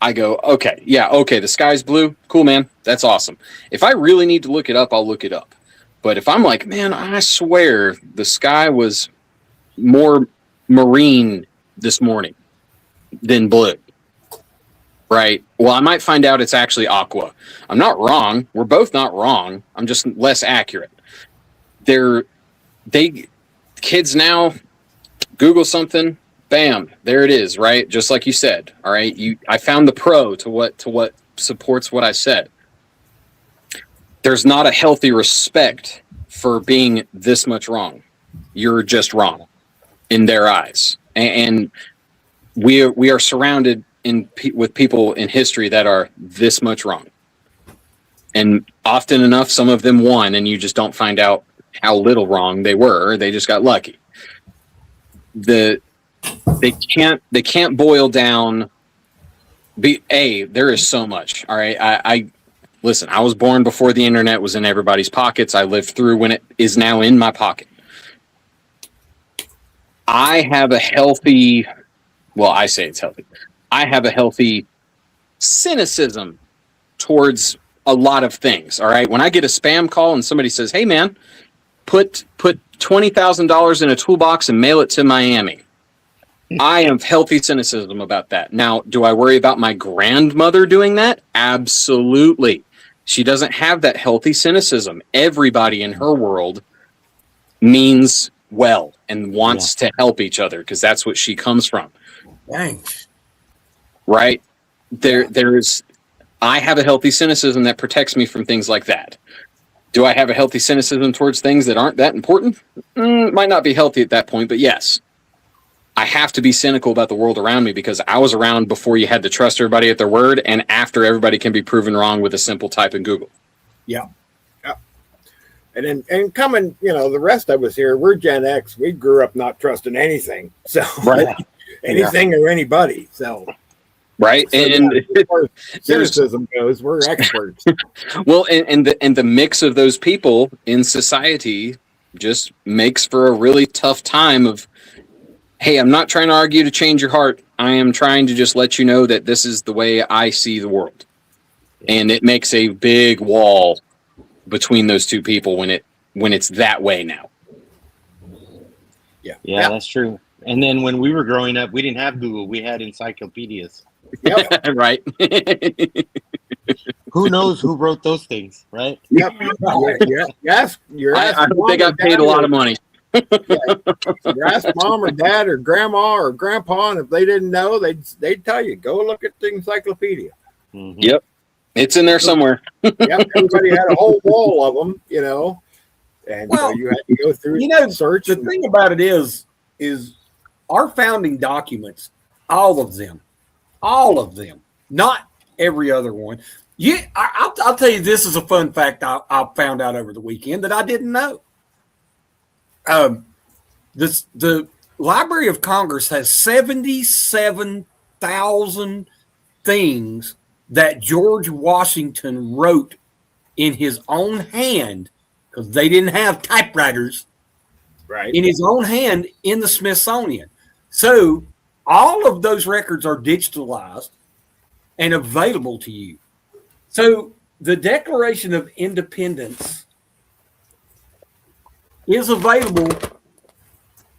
Speaker 3: I go, okay, the sky's blue, cool, man, that's awesome. If I really need to look it up, I'll look it up. But if I'm like, man, I swear the sky was more marine this morning than blue, right? Well, I might find out it's actually aqua. I'm not wrong. We're both not wrong. I'm just less accurate. Kids now Google something, bam, there it is, right? Just like you said, all right? I found the pro to what supports what I said. There's not a healthy respect for being this much wrong. You're just wrong in their eyes. And we are surrounded with people in history that are this much wrong. And often enough, some of them won, and you just don't find out how little wrong they were. They just got lucky. They can't boil down. There is so much. All right, I listen. I was born before the internet was in everybody's pockets. I lived through when it is now in my pocket. I have a healthy. Well, I say it's healthy. I have a healthy cynicism towards a lot of things. All right. When I get a spam call and somebody says, "Hey, man, put $20,000 in a toolbox and mail it to Miami," I have healthy cynicism about that. Now, do I worry about my grandmother doing that? Absolutely. She doesn't have that healthy cynicism. Everybody in her world means well and wants to help each other because that's what she comes from.
Speaker 1: Thanks.
Speaker 3: Right? I have a healthy cynicism that protects me from things like that. Do I have a healthy cynicism towards things that aren't that important? Might not be healthy at that point, but yes. I have to be cynical about the world around me because I was around before you had to trust everybody at their word and after everybody can be proven wrong with a simple type in Google.
Speaker 2: Yeah. Yeah. And coming, the rest of us here, we're Gen X. We grew up not trusting anything. So
Speaker 3: right.
Speaker 2: anything or anybody. So
Speaker 3: right. And
Speaker 2: as far as cynicism goes, we're experts.
Speaker 3: Well, and the mix of those people in society just makes for a really tough time of, hey, I'm not trying to argue to change your heart. I am trying to just let you know that this is the way I see the world. And it makes a big wall between those two people when it's that way now.
Speaker 4: Yeah, that's true. And then when we were growing up, we didn't have Google. We had encyclopedias.
Speaker 2: Yep.
Speaker 3: Right.
Speaker 2: Who knows who wrote those things, right?
Speaker 1: Yep.
Speaker 2: Yes.
Speaker 3: I hope they got paid a lot of money.
Speaker 2: You ask mom or dad or grandma or grandpa, and if they didn't know, they'd tell you, go look at the encyclopedia.
Speaker 4: Mm-hmm.
Speaker 3: Yep, it's in there somewhere.
Speaker 2: Yep, everybody had a whole wall of them, and you had to go through search.
Speaker 1: The thing about it is our founding documents, all of them, not every other one. I'll tell you, this is a fun fact I found out over the weekend that I didn't know. The Library of Congress has 77,000 things that George Washington wrote in his own hand because they didn't have typewriters.
Speaker 2: Right.
Speaker 1: In his own hand in the Smithsonian. So all of those records are digitalized and available to you. So the Declaration of Independence is available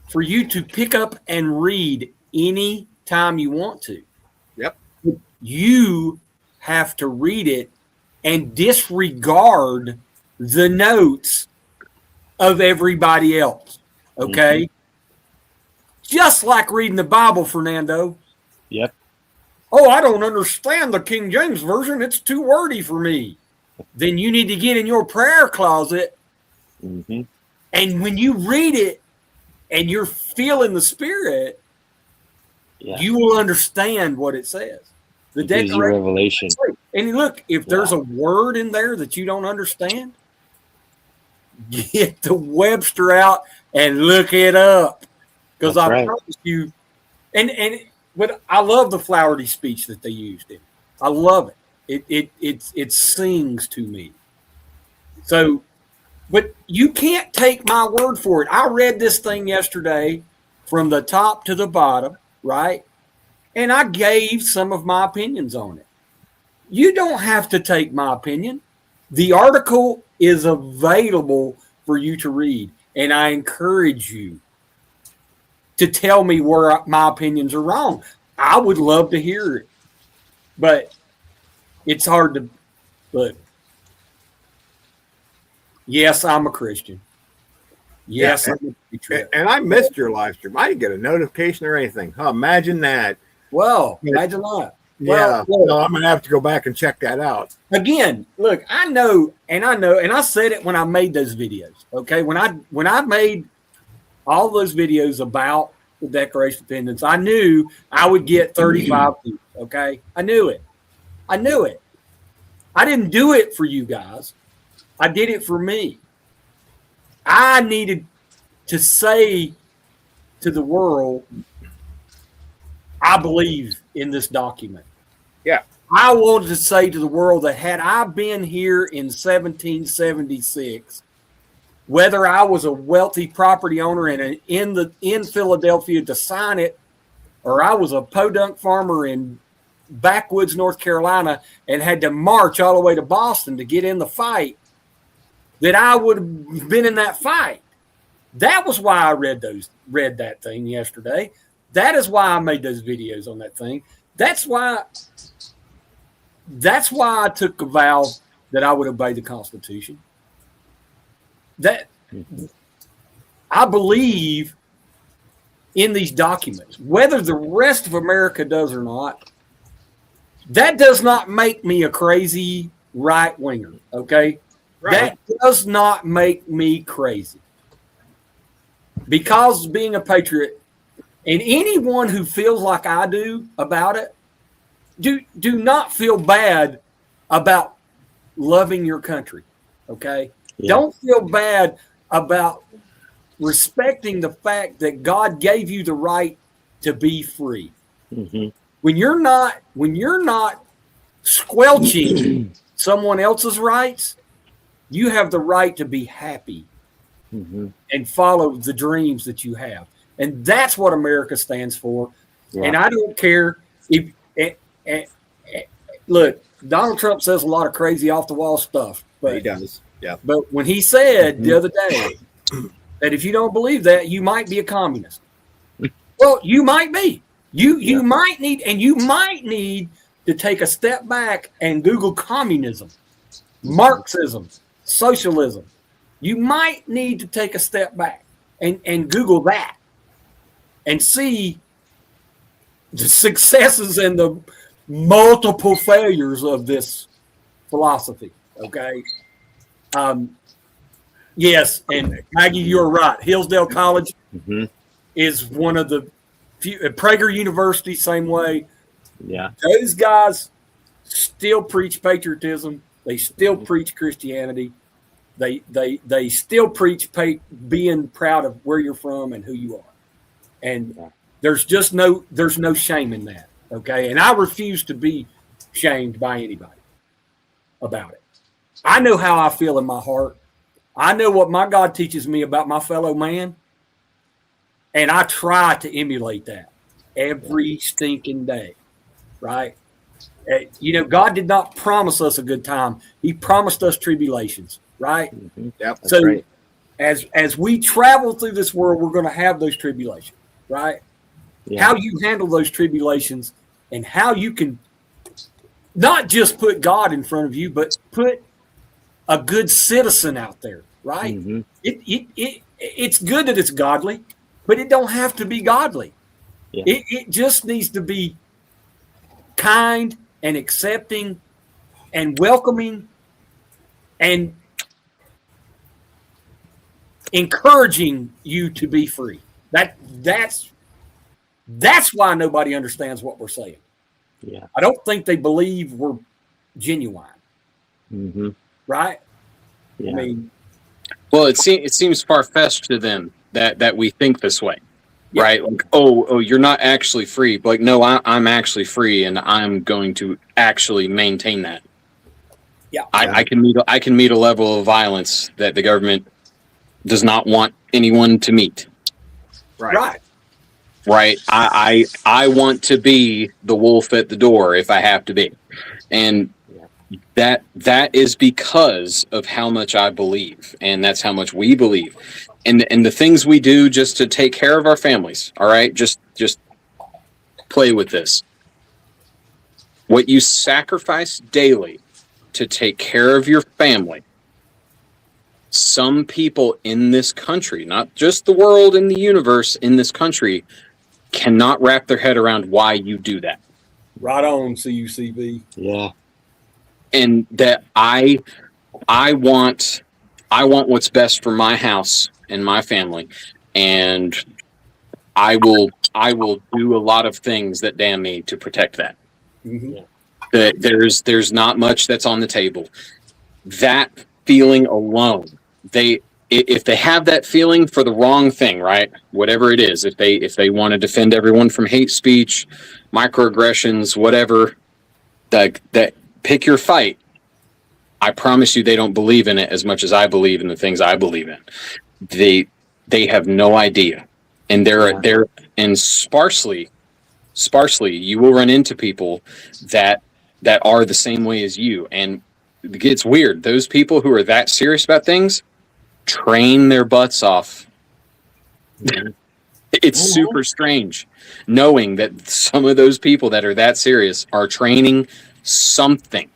Speaker 1: for you to pick up and read any time you want to.
Speaker 2: Yep.
Speaker 1: You have to read it and disregard the notes of everybody else. Okay? Mm-hmm. Just like reading the Bible, Fernando.
Speaker 4: Yep.
Speaker 1: Oh, I don't understand the King James Version. It's too wordy for me. Then you need to get in your prayer closet.
Speaker 4: Mm-hmm.
Speaker 1: And when you read it and you're feeling the Spirit, you will understand what it says. The
Speaker 4: gives you revelation.
Speaker 1: And look, if there's a word in there that you don't understand, get the Webster out and look it up. Because I promise you, but I love the Flaherty speech that they used in. I love it. It sings to me. So, but you can't take my word for it. I read this thing yesterday from the top to the bottom, right? And I gave some of my opinions on it. You don't have to take my opinion. The article is available for you to read, and I encourage you to tell me where my opinions are wrong. I would love to hear it, but it's hard to. But yes, I'm a Christian. Yes, I'm a patriot.
Speaker 2: And I missed your live stream. I didn't get a notification or anything. Oh, imagine that.
Speaker 1: Well, imagine that.
Speaker 2: Yeah, well, I'm gonna have to go back and check that out
Speaker 1: again. Look, I know, and I said it when I made those videos. Okay, when I made all those videos about the Declaration of Independence, I knew I would get 35 views. Okay, I knew it. I knew it. I didn't do it for you guys. I did it for me. I needed to say to the world, I believe in this document.
Speaker 2: Yeah.
Speaker 1: I wanted to say to the world that had I been here in 1776, whether I was a wealthy property owner in Philadelphia to sign it, or I was a podunk farmer in backwoods North Carolina and had to march all the way to Boston to get in the fight, that I would have been in that fight. That was why I read that thing yesterday. That is why I made those videos on that thing. That's why I took a vow that I would obey the Constitution. That I believe in these documents, whether the rest of America does or not. That does not make me a crazy right winger. Okay, right. That does not make me crazy, because being a patriot, and anyone who feels like I do about it, do not feel bad about loving your country. Okay. Yeah. Don't feel bad about respecting the fact that God gave you the right to be free. Mm-hmm. When you're not squelching someone else's rights, you have the right to be happy and follow the dreams that you have. And that's what America stands for. Yeah. And I don't care if look, Donald Trump says a lot of crazy off the wall stuff, but
Speaker 2: he does. Yeah.
Speaker 1: But when he said the other day that if you don't believe that, you might be a communist. Well, you might be. You might need to take a step back and Google communism, Marxism, socialism. You might need to take a step back and Google that and see the successes and the multiple failures of this philosophy. Okay. Yes, and Maggie, you're right. Hillsdale College is one of the few. Prager University, same way. Yeah, those guys still preach patriotism. They still preach Christianity. They still preach being proud of where you're from and who you are. And there's no shame in that. Okay, and I refuse to be shamed by anybody about it. I know how I feel in my heart. I know what my God teaches me about my fellow man. And I try to emulate that every stinking day, right? God did not promise us a good time. He promised us tribulations, right? Mm-hmm. Yep, so right. As we travel through this world, we're going to have those tribulations, right? Yeah. How you handle those tribulations and how you can not just put God in front of you, but put a good citizen out there, right? Mm-hmm. It's good that it's godly, but it don't have to be godly. Yeah. It just needs to be kind and accepting and welcoming and encouraging you to be free. That's why nobody understands what we're saying. Yeah, I don't think they believe we're genuine. Mm-hmm. Right? Yeah. I mean,
Speaker 3: well, it seems far-fetched to them that we think this way, yeah. Right? Like, oh, you're not actually free. But like, no, I'm actually free, and I'm going to actually maintain that. Yeah, I can meet a level of violence that the government does not want anyone to meet.
Speaker 1: Right.
Speaker 3: Right. I want to be the wolf at the door if I have to be, and that is because of how much I believe, and that's how much we believe, and the things we do just to take care of our families. All right, just play with this. What you sacrifice daily to take care of your family. Some people in this country, not just the world and the universe, in this country, cannot wrap their head around why you do that.
Speaker 1: Right on, CUCB.
Speaker 3: Yeah. And that I want what's best for my house and my family. And I will do a lot of things that damn me to protect that.
Speaker 1: Mhm.
Speaker 3: There's not much that's on the table. That feeling alone, if they have that feeling for the wrong thing, right? Whatever it is, if they want to defend everyone from hate speech, microaggressions, whatever, that pick your fight. I promise you, they don't believe in it as much as I believe in the things I believe in. They have no idea, and they're and sparsely you will run into people that are the same way as you. And it gets weird. Those people who are that serious about things train their butts off. It's super strange knowing that some of those people that are that serious are training something.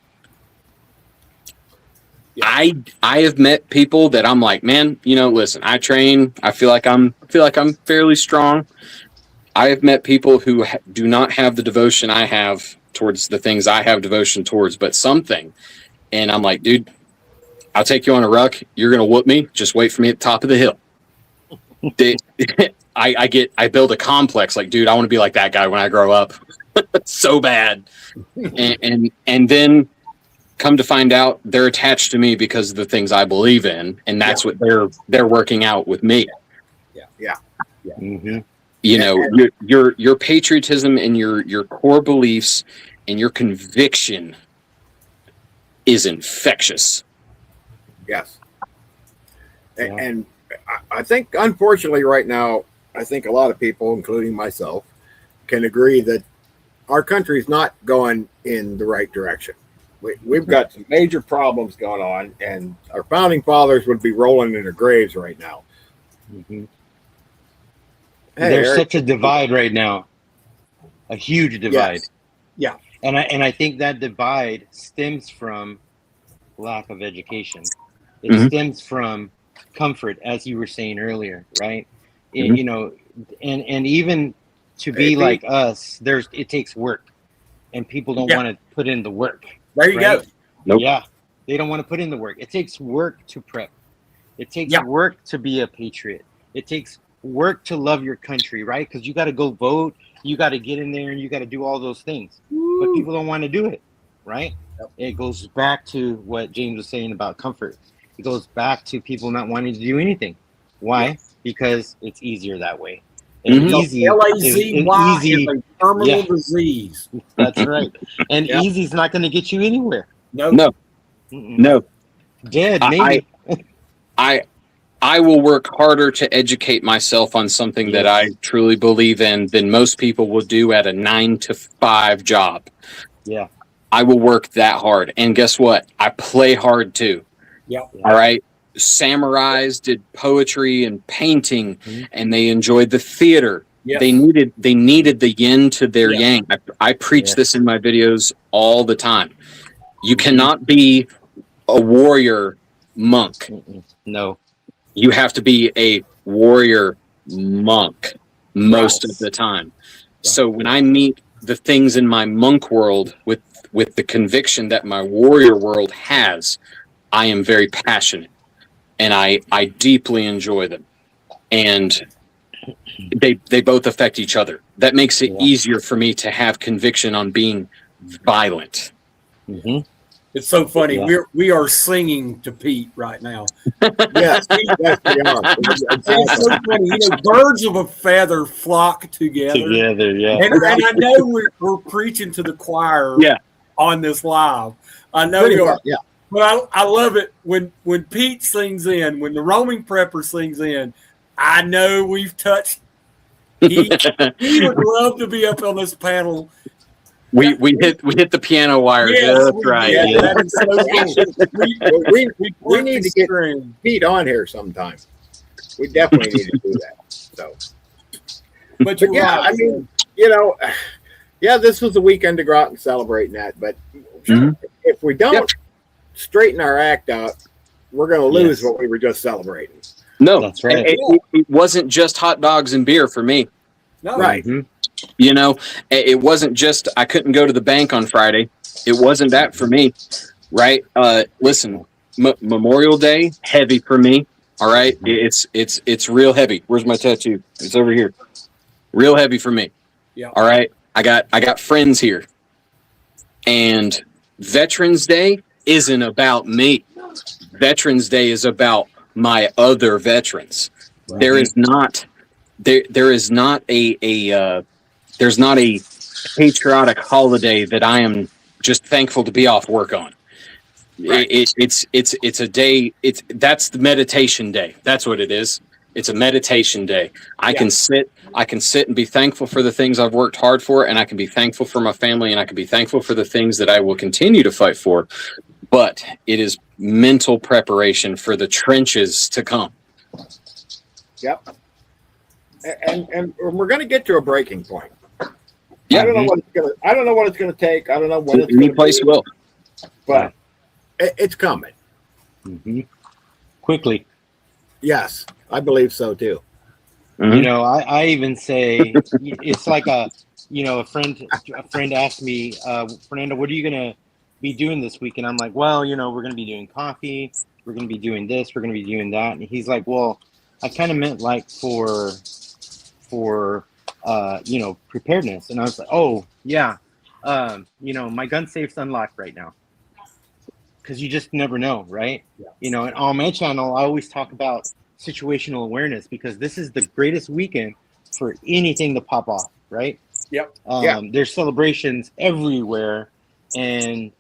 Speaker 3: I have met people that I'm like, man, listen, I train. I feel like I'm fairly strong. I have met people who do not have the devotion I have towards the things I have devotion towards, but something. And I'm like, dude, I'll take you on a ruck. You're going to whoop me. Just wait for me at the top of the hill. I build a complex. Like, dude, I want to be like that guy when I grow up. So bad. And then come to find out they're attached to me because of the things I believe in. And that's what they're working out with me.
Speaker 2: Yeah.
Speaker 4: Mm-hmm.
Speaker 3: Your patriotism and your core beliefs and your conviction is infectious.
Speaker 2: Yes. And I think, unfortunately, right now, I think a lot of people, including myself, can agree that our country is not going in the right direction. We've got some major problems going on, and our founding fathers would be rolling in their graves right now.
Speaker 4: Mm-hmm.
Speaker 2: Hey,
Speaker 4: There's
Speaker 2: Eric.
Speaker 4: such a divide right now, a huge divide.
Speaker 1: Yes. Yeah.
Speaker 4: And I think that divide stems from lack of education. It
Speaker 3: Mhm.
Speaker 4: stems from comfort, as you were saying earlier, right?
Speaker 3: Mhm.
Speaker 4: And even to be
Speaker 2: Hey,
Speaker 4: like us, it takes work, and people don't want to put in the work.
Speaker 1: There you go.
Speaker 3: Nope.
Speaker 4: Yeah, they don't want to put in the work. It takes work to prep. It takes
Speaker 1: Yeah.
Speaker 4: work to be a patriot. It takes work to love your country, right? Because you got to go vote, you got to get in there, and you got to do all those things. But people don't want to do it, right?
Speaker 1: Yep.
Speaker 4: It goes back to what James was saying about comfort. It goes back to people not wanting to do anything. Why?
Speaker 1: Yeah.
Speaker 4: Because it's easier that way. And
Speaker 3: Mhm.
Speaker 4: easy
Speaker 1: LAZY
Speaker 4: is
Speaker 1: is a terminal disease.
Speaker 4: That's right. And
Speaker 2: Yeah.
Speaker 4: easy is not going to get you anywhere.
Speaker 1: No.
Speaker 4: Mm-mm.
Speaker 3: No.
Speaker 4: Dead, maybe.
Speaker 3: I will work harder to educate myself on something that I truly believe in than most people will do at a 9-to-5 job.
Speaker 4: Yeah.
Speaker 3: I will work that hard. And guess what? I play hard too.
Speaker 1: Yep.
Speaker 3: All right. Samurais did poetry and painting, and they enjoyed the theater.
Speaker 1: Yes.
Speaker 3: They needed the yin to their
Speaker 1: Yeah.
Speaker 3: yang. I preach
Speaker 4: Yeah.
Speaker 3: this in my videos all the time. You cannot be a warrior monk.
Speaker 4: Mm-mm. No.
Speaker 3: You have to be a warrior monk most
Speaker 4: Right.
Speaker 3: of the time. So when I meet the things in my monk world with the conviction that my warrior world has, I am very passionate, and I deeply enjoy them. And they both affect each other. That makes it easier for me to have conviction on being violent.
Speaker 4: Mm-hmm.
Speaker 1: It's so funny.
Speaker 4: Yeah.
Speaker 1: We are singing to Pete right now.
Speaker 2: Yes, yes, we are.
Speaker 1: It's so funny. Birds of a feather flock together.
Speaker 4: Yeah.
Speaker 1: And I know we're preaching to the choir on this live. I know
Speaker 2: Pretty
Speaker 1: you
Speaker 2: well,
Speaker 1: are.
Speaker 2: yeah.
Speaker 1: But I love it when Pete sings in, when the roaming prepper sings in. I know we've touched. He would love to be up on this panel.
Speaker 3: We hit the piano wires.
Speaker 1: Yes,
Speaker 3: Yeah, that's right.
Speaker 1: Yeah,
Speaker 3: Yeah.
Speaker 1: that is so cool.
Speaker 2: We need to get Pete on here sometime. We definitely need to do that. So,
Speaker 1: but
Speaker 2: yeah,
Speaker 1: right.
Speaker 2: I mean, this was a weekend to go out and celebrate that. But if we don't straighten our act out, we're going to lose what we were just celebrating.
Speaker 3: No,
Speaker 4: that's right.
Speaker 3: It wasn't just hot dogs and beer for me.
Speaker 1: No.
Speaker 2: Right.
Speaker 4: Mm-hmm.
Speaker 3: It wasn't just I couldn't go to the bank on Friday. It wasn't that for me, right? Listen, Memorial Day, heavy for me. All right, it's real heavy. Where's my tattoo? It's over here. Real heavy for me.
Speaker 1: Yeah.
Speaker 3: All right. I got friends here. And Veterans Day isn't about me. Veterans Day is about my other veterans.
Speaker 4: Right.
Speaker 3: There is not there's not a patriotic holiday that I am just thankful to be off work on.
Speaker 2: Right.
Speaker 3: It's a day. That's the meditation day. That's what it is. It's a meditation day. I can sit and be thankful for the things I've worked hard for, and I can be thankful for my family, and I can be thankful for the things that I will continue to fight for. But it is mental preparation for the trenches to come.
Speaker 2: Yep. And we're going to get to a breaking point.
Speaker 3: Yeah.
Speaker 2: I don't know what it's going to take. I don't know what it's
Speaker 3: Any
Speaker 2: going to
Speaker 3: place
Speaker 2: be,
Speaker 3: will.
Speaker 2: but it's coming.
Speaker 4: Mm-hmm. Quickly.
Speaker 2: Yes, I believe so too.
Speaker 3: Mhm.
Speaker 4: You know, I even say it's like a friend asked me, Fernando, what are you gonna be doing this week? And I'm like, well, we're gonna be doing coffee, we're gonna be doing this, we're gonna be doing that. And he's like, well, I kind of meant like for preparedness. And I was like, oh yeah, my gun safe's unlocked right now. Because you just never know, right? And on my channel, I always talk about situational awareness because this is the greatest weekend for anything to pop off, right?
Speaker 1: Yep.
Speaker 4: There's celebrations everywhere, and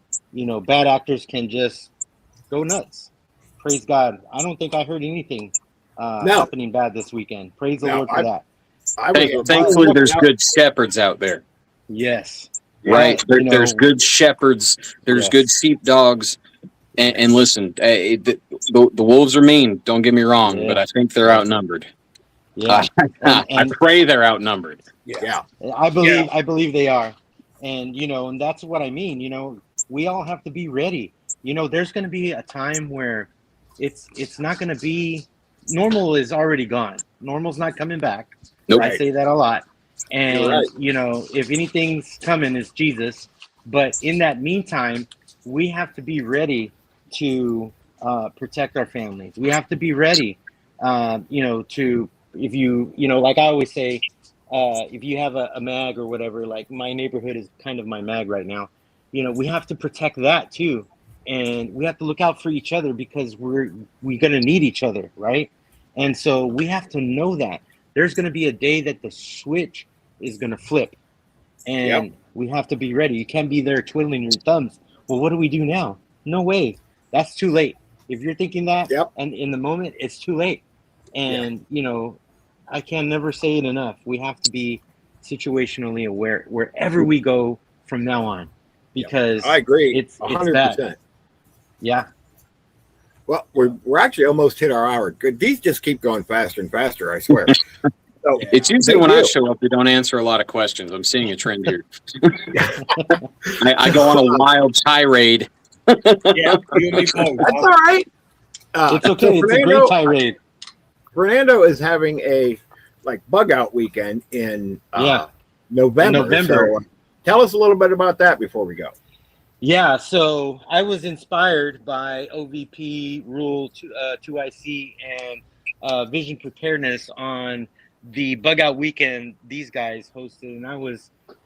Speaker 4: bad actors can just go nuts. Praise God! I don't think I heard anything happening bad this weekend. Praise the Lord for that.
Speaker 3: Thankfully, there's good shepherds out there.
Speaker 4: Yes.
Speaker 3: Right. There's good shepherds. There's good sheepdogs. And listen, the wolves are mean. Don't get me wrong, but I think they're outnumbered.
Speaker 4: Yeah,
Speaker 3: I pray they're outnumbered.
Speaker 2: Yeah.
Speaker 4: I believe they are, and that's what I mean. We all have to be ready. There's going to be a time where it's not going to be normal. Is already gone. Normal's not coming back.
Speaker 3: Nope.
Speaker 4: I say that a lot, and
Speaker 2: right.
Speaker 4: if anything's coming, it's Jesus. But in that meantime, we have to be ready to protect our families. We have to be ready, to, if like I always say, if you have a mag or whatever, like my neighborhood is kind of my mag right now, we have to protect that too. And we have to look out for each other because we're going to need each other, right? And so we have to know that there's going to be a day that the switch is going to flip. And we have to be ready. You can't be there twiddling your thumbs. Well, what do we do now? No way. That's too late. If you're thinking that, and in the moment, it's too late. And, I can never say it enough. We have to be situationally aware wherever we go from now on. Because
Speaker 2: I agree.
Speaker 4: It's
Speaker 2: 100%.
Speaker 4: bad. Yeah.
Speaker 2: Well, we're actually almost hit our hour. Good. These just keep going faster and faster, I swear. So,
Speaker 3: it's usually when I show up, we don't answer a lot of questions. I'm seeing a trend here. I go on a wild tirade.
Speaker 1: Yeah, you and me both.
Speaker 2: That's all right.
Speaker 4: It's okay. It's a great tirade.
Speaker 2: Fernando is having a bug out weekend in November. So, tell us a little bit about that before we go.
Speaker 4: Yeah, so I was inspired by OVP Rule 2IC and Vision Preparedness on the bug out weekend these guys hosted, and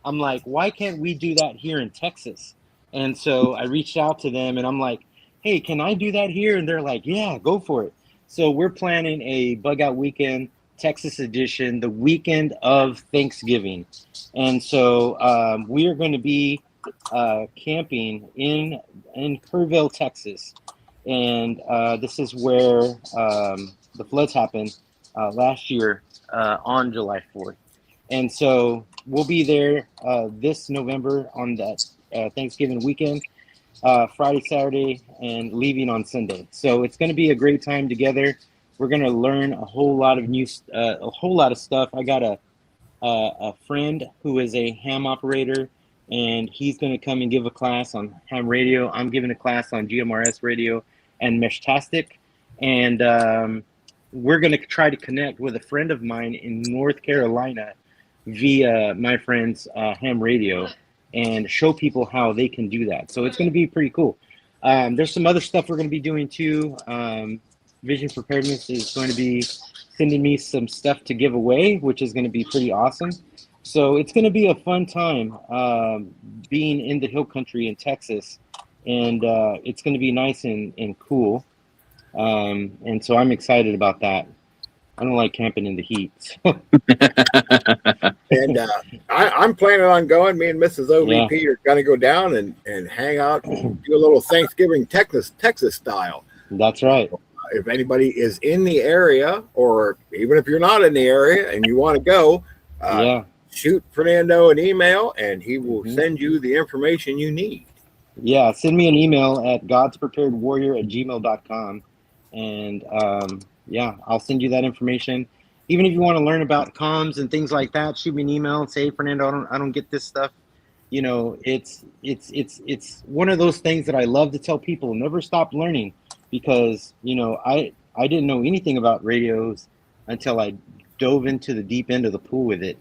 Speaker 4: I'm like, why can't we do that here in Texas? And so I reached out to them and I'm like, hey, can I do that here? And they're like, yeah, go for it. So we're planning a bug out weekend, Texas edition, the weekend of Thanksgiving. And so we are going to be camping in Kerrville, Texas. And this is where the floods happened last year on July 4th. And so we'll be there this November on that Thanksgiving weekend, Friday, Saturday, and leaving on Sunday. So it's going to be a great time together. We're going to learn a whole lot of stuff. I got a friend who is a ham operator, and he's going to come and give a class on ham radio. I'm giving a class on GMRS radio and Meshtastic. And we're going to try to connect with a friend of mine in North Carolina via my friend's ham radio and show people how they can do that. So it's going to be pretty cool. There's some other stuff we're going to be doing too. Vision Preparedness is going to be sending me some stuff to give away, which is going to be pretty awesome. So it's going to be a fun time being in the hill country in Texas, and it's going to be nice and cool. And so I'm excited about that. I don't like camping in the heat. So.
Speaker 2: And I'm planning on going. Me and Mrs. OVP
Speaker 4: Yeah.
Speaker 2: are going to go down and hang out and do a little Thanksgiving Texas style.
Speaker 4: That's right.
Speaker 2: If anybody is in the area, or even if you're not in the area and you want to go,
Speaker 4: Yeah.
Speaker 2: shoot Fernando an email and he will send you the information you need.
Speaker 4: Yeah. Send me an email at godspreparedwarrior@gmail.com. And yeah, I'll send you that information. Even if you want to learn about comms and things like that, shoot me an email and say, hey, Fernando, I don't get this stuff. You know, it's one of those things that I love to tell people, never stop learning, because, you know, I didn't know anything about radios until I dove into the deep end of the pool with it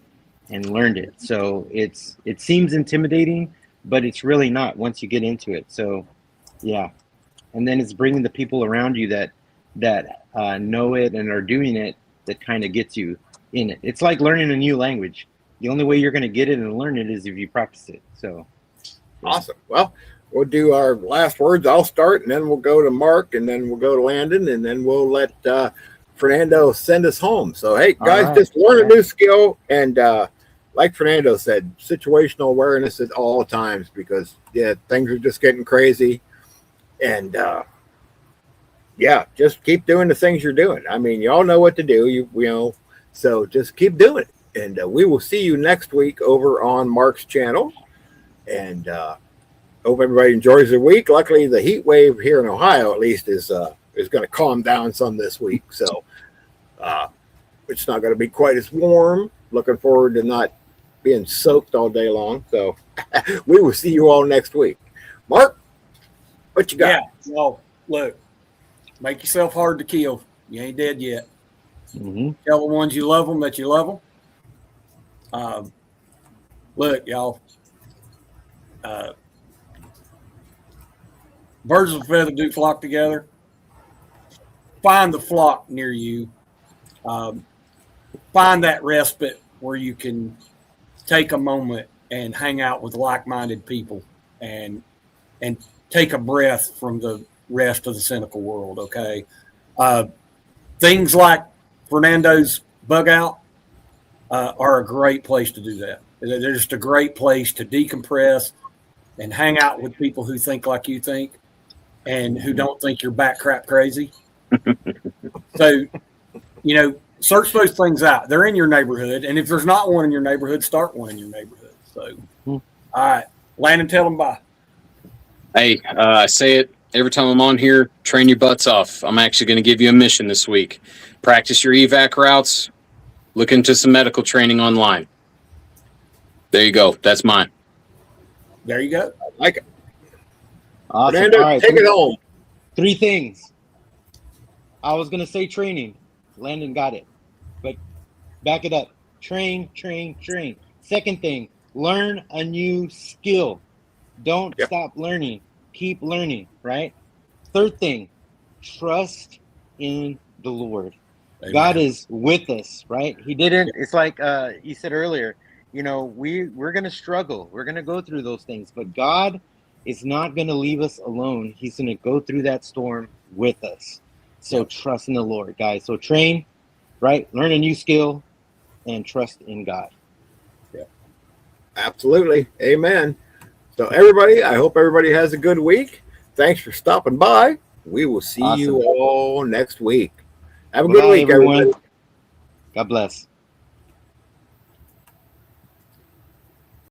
Speaker 4: and learned it. So it seems intimidating, but it's really not once you get into it. So yeah. And then it's bringing the people around you that know it and are doing it, that kind of gets you in it. It's like learning a new language. The only way you're going to get it and learn it is if you practice it. So yeah.
Speaker 2: Awesome. Well, we'll do our last words. I'll start, and then we'll go to Mark, and then we'll go to Landon, and then we'll let Fernando send us home. So, hey, guys,
Speaker 4: right.
Speaker 2: just learn a new skill. And like Fernando said, situational awareness at all times, because, yeah, things are just getting crazy. And, yeah, just keep doing the things you're doing. I mean, y'all know what to do, you know, so just keep doing it. And we will see you next week over on Mark's channel. And hope everybody enjoys their week. Luckily, the heat wave here in Ohio, at least, is going to calm down some this week. So it's not going to be quite as warm. Looking forward to not being soaked all day long. So we will see you all next week. Mark, what you got?
Speaker 1: Yeah. Well, look, make yourself hard to kill. You ain't dead yet.
Speaker 4: Mm-hmm.
Speaker 1: Tell the ones you love them that you love them. Look, y'all. Birds of a feather do flock together. Find the flock near you. Find that respite where you can take a moment and hang out with like-minded people and take a breath from the rest of the cynical world. Okay, things like Fernando's bug out are a great place to do that. They're just a great place to decompress and hang out with people who think like you think and who don't think you're bat crap crazy. So, you know, search those things out. They're in your neighborhood. And if there's not one in your neighborhood, start one in your neighborhood. So, all right, Landon, tell them bye.
Speaker 3: Hey, I say it every time I'm on here, train your butts off. I'm actually going to give you a mission this week. Practice your evac routes. Look into some medical training online. There you go. That's mine.
Speaker 1: There you go.
Speaker 2: I like it.
Speaker 4: Awesome.
Speaker 2: Fernando,
Speaker 4: All right,
Speaker 2: take it home.
Speaker 4: 3 things. I was going to say training. Landon got it. But back it up. Train, train, train. Second thing, learn a new skill. Don't stop learning. Keep learning, right? Third thing, trust in the Lord. Amen. God is with us, right? He didn't. It's like you said earlier, you know, we're going to struggle. We're going to go through those things. But God is not going to leave us alone. He's going to go through that storm with us. So trust in the Lord, guys. So train, right? Learn a new skill and trust in God.
Speaker 2: Yeah, absolutely. Amen. So everybody, I hope everybody has a good week. Thanks for stopping by. We will see you all next week. Have a good week, everyone.
Speaker 4: God bless.